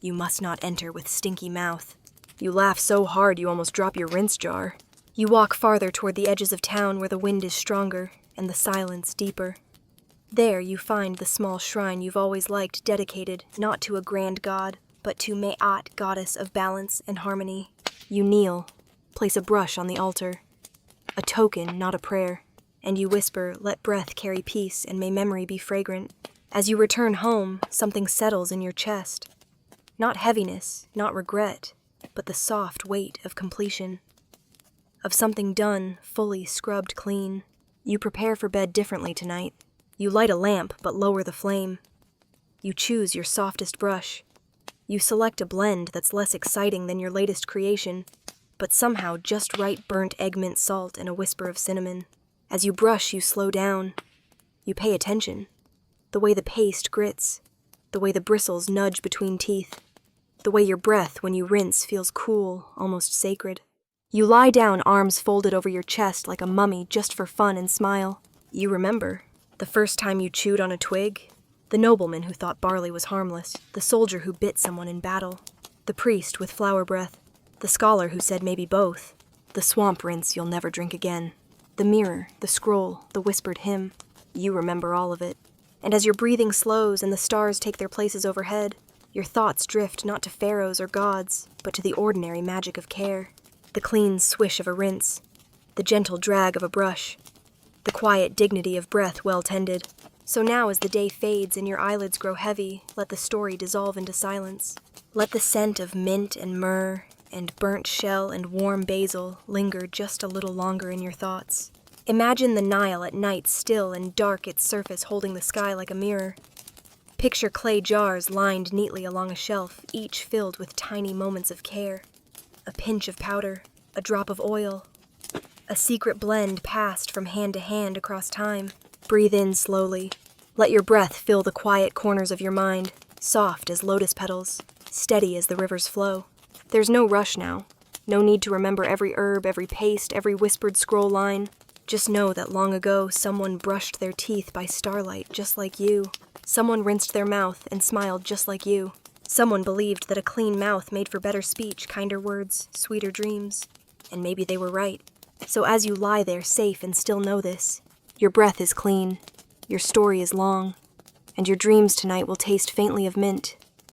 "You must not enter with stinky mouth." You laugh so hard you almost drop your rinse jar. You walk farther toward the edges of town where the wind is stronger and the silence deeper. There you find the small shrine you've always liked, dedicated not to a grand god, but to Ma'at, goddess of balance and harmony. You kneel, place a brush on the altar. A token, not a prayer. And you whisper, "Let breath carry peace, and may memory be fragrant." As you return home, something settles in your chest. Not heaviness, not regret, but the soft weight of completion. Of something done, fully scrubbed clean. You prepare for bed differently tonight. You light a lamp, but lower the flame. You choose your softest brush. You select a blend that's less exciting than your latest creation, but somehow just right burnt egg mint salt and a whisper of cinnamon. As you brush, you slow down. You pay attention. The way the paste grits. The way the bristles nudge between teeth. The way your breath, when you rinse, feels cool, almost sacred. You lie down, arms folded over your chest like a mummy, just for fun, and smile. You remember. The first time you chewed on a twig. The nobleman who thought barley was harmless. The soldier who bit someone in battle. The priest with flower breath. The scholar who said maybe both. The swamp rinse you'll never drink again. The mirror, the scroll, the whispered hymn. You remember all of it. And as your breathing slows and the stars take their places overhead, your thoughts drift not to pharaohs or gods, but to the ordinary magic of care. The clean swish of a rinse. The gentle drag of a brush. The quiet dignity of breath well tended. So now as the day fades and your eyelids grow heavy, let the story dissolve into silence. Let the scent of mint and myrrh and burnt shell and warm basil linger just a little longer in your thoughts. Imagine the Nile at night, still and dark, its surface holding the sky like a mirror. Picture clay jars lined neatly along a shelf, each filled with tiny moments of care. A pinch of powder, a drop of oil, a secret blend passed from hand to hand across time. Breathe in slowly. Let your breath fill the quiet corners of your mind, soft as lotus petals, steady as the river's flow. There's no rush now. No need to remember every herb, every paste, every whispered scroll line. Just know that long ago someone brushed their teeth by starlight just like you. Someone rinsed their mouth and smiled just like you. Someone believed that a clean mouth made for better speech, kinder words, sweeter dreams. And maybe they were right. So as you lie there safe and still know this, your breath is clean, your story is long, and your dreams tonight will taste faintly of mint,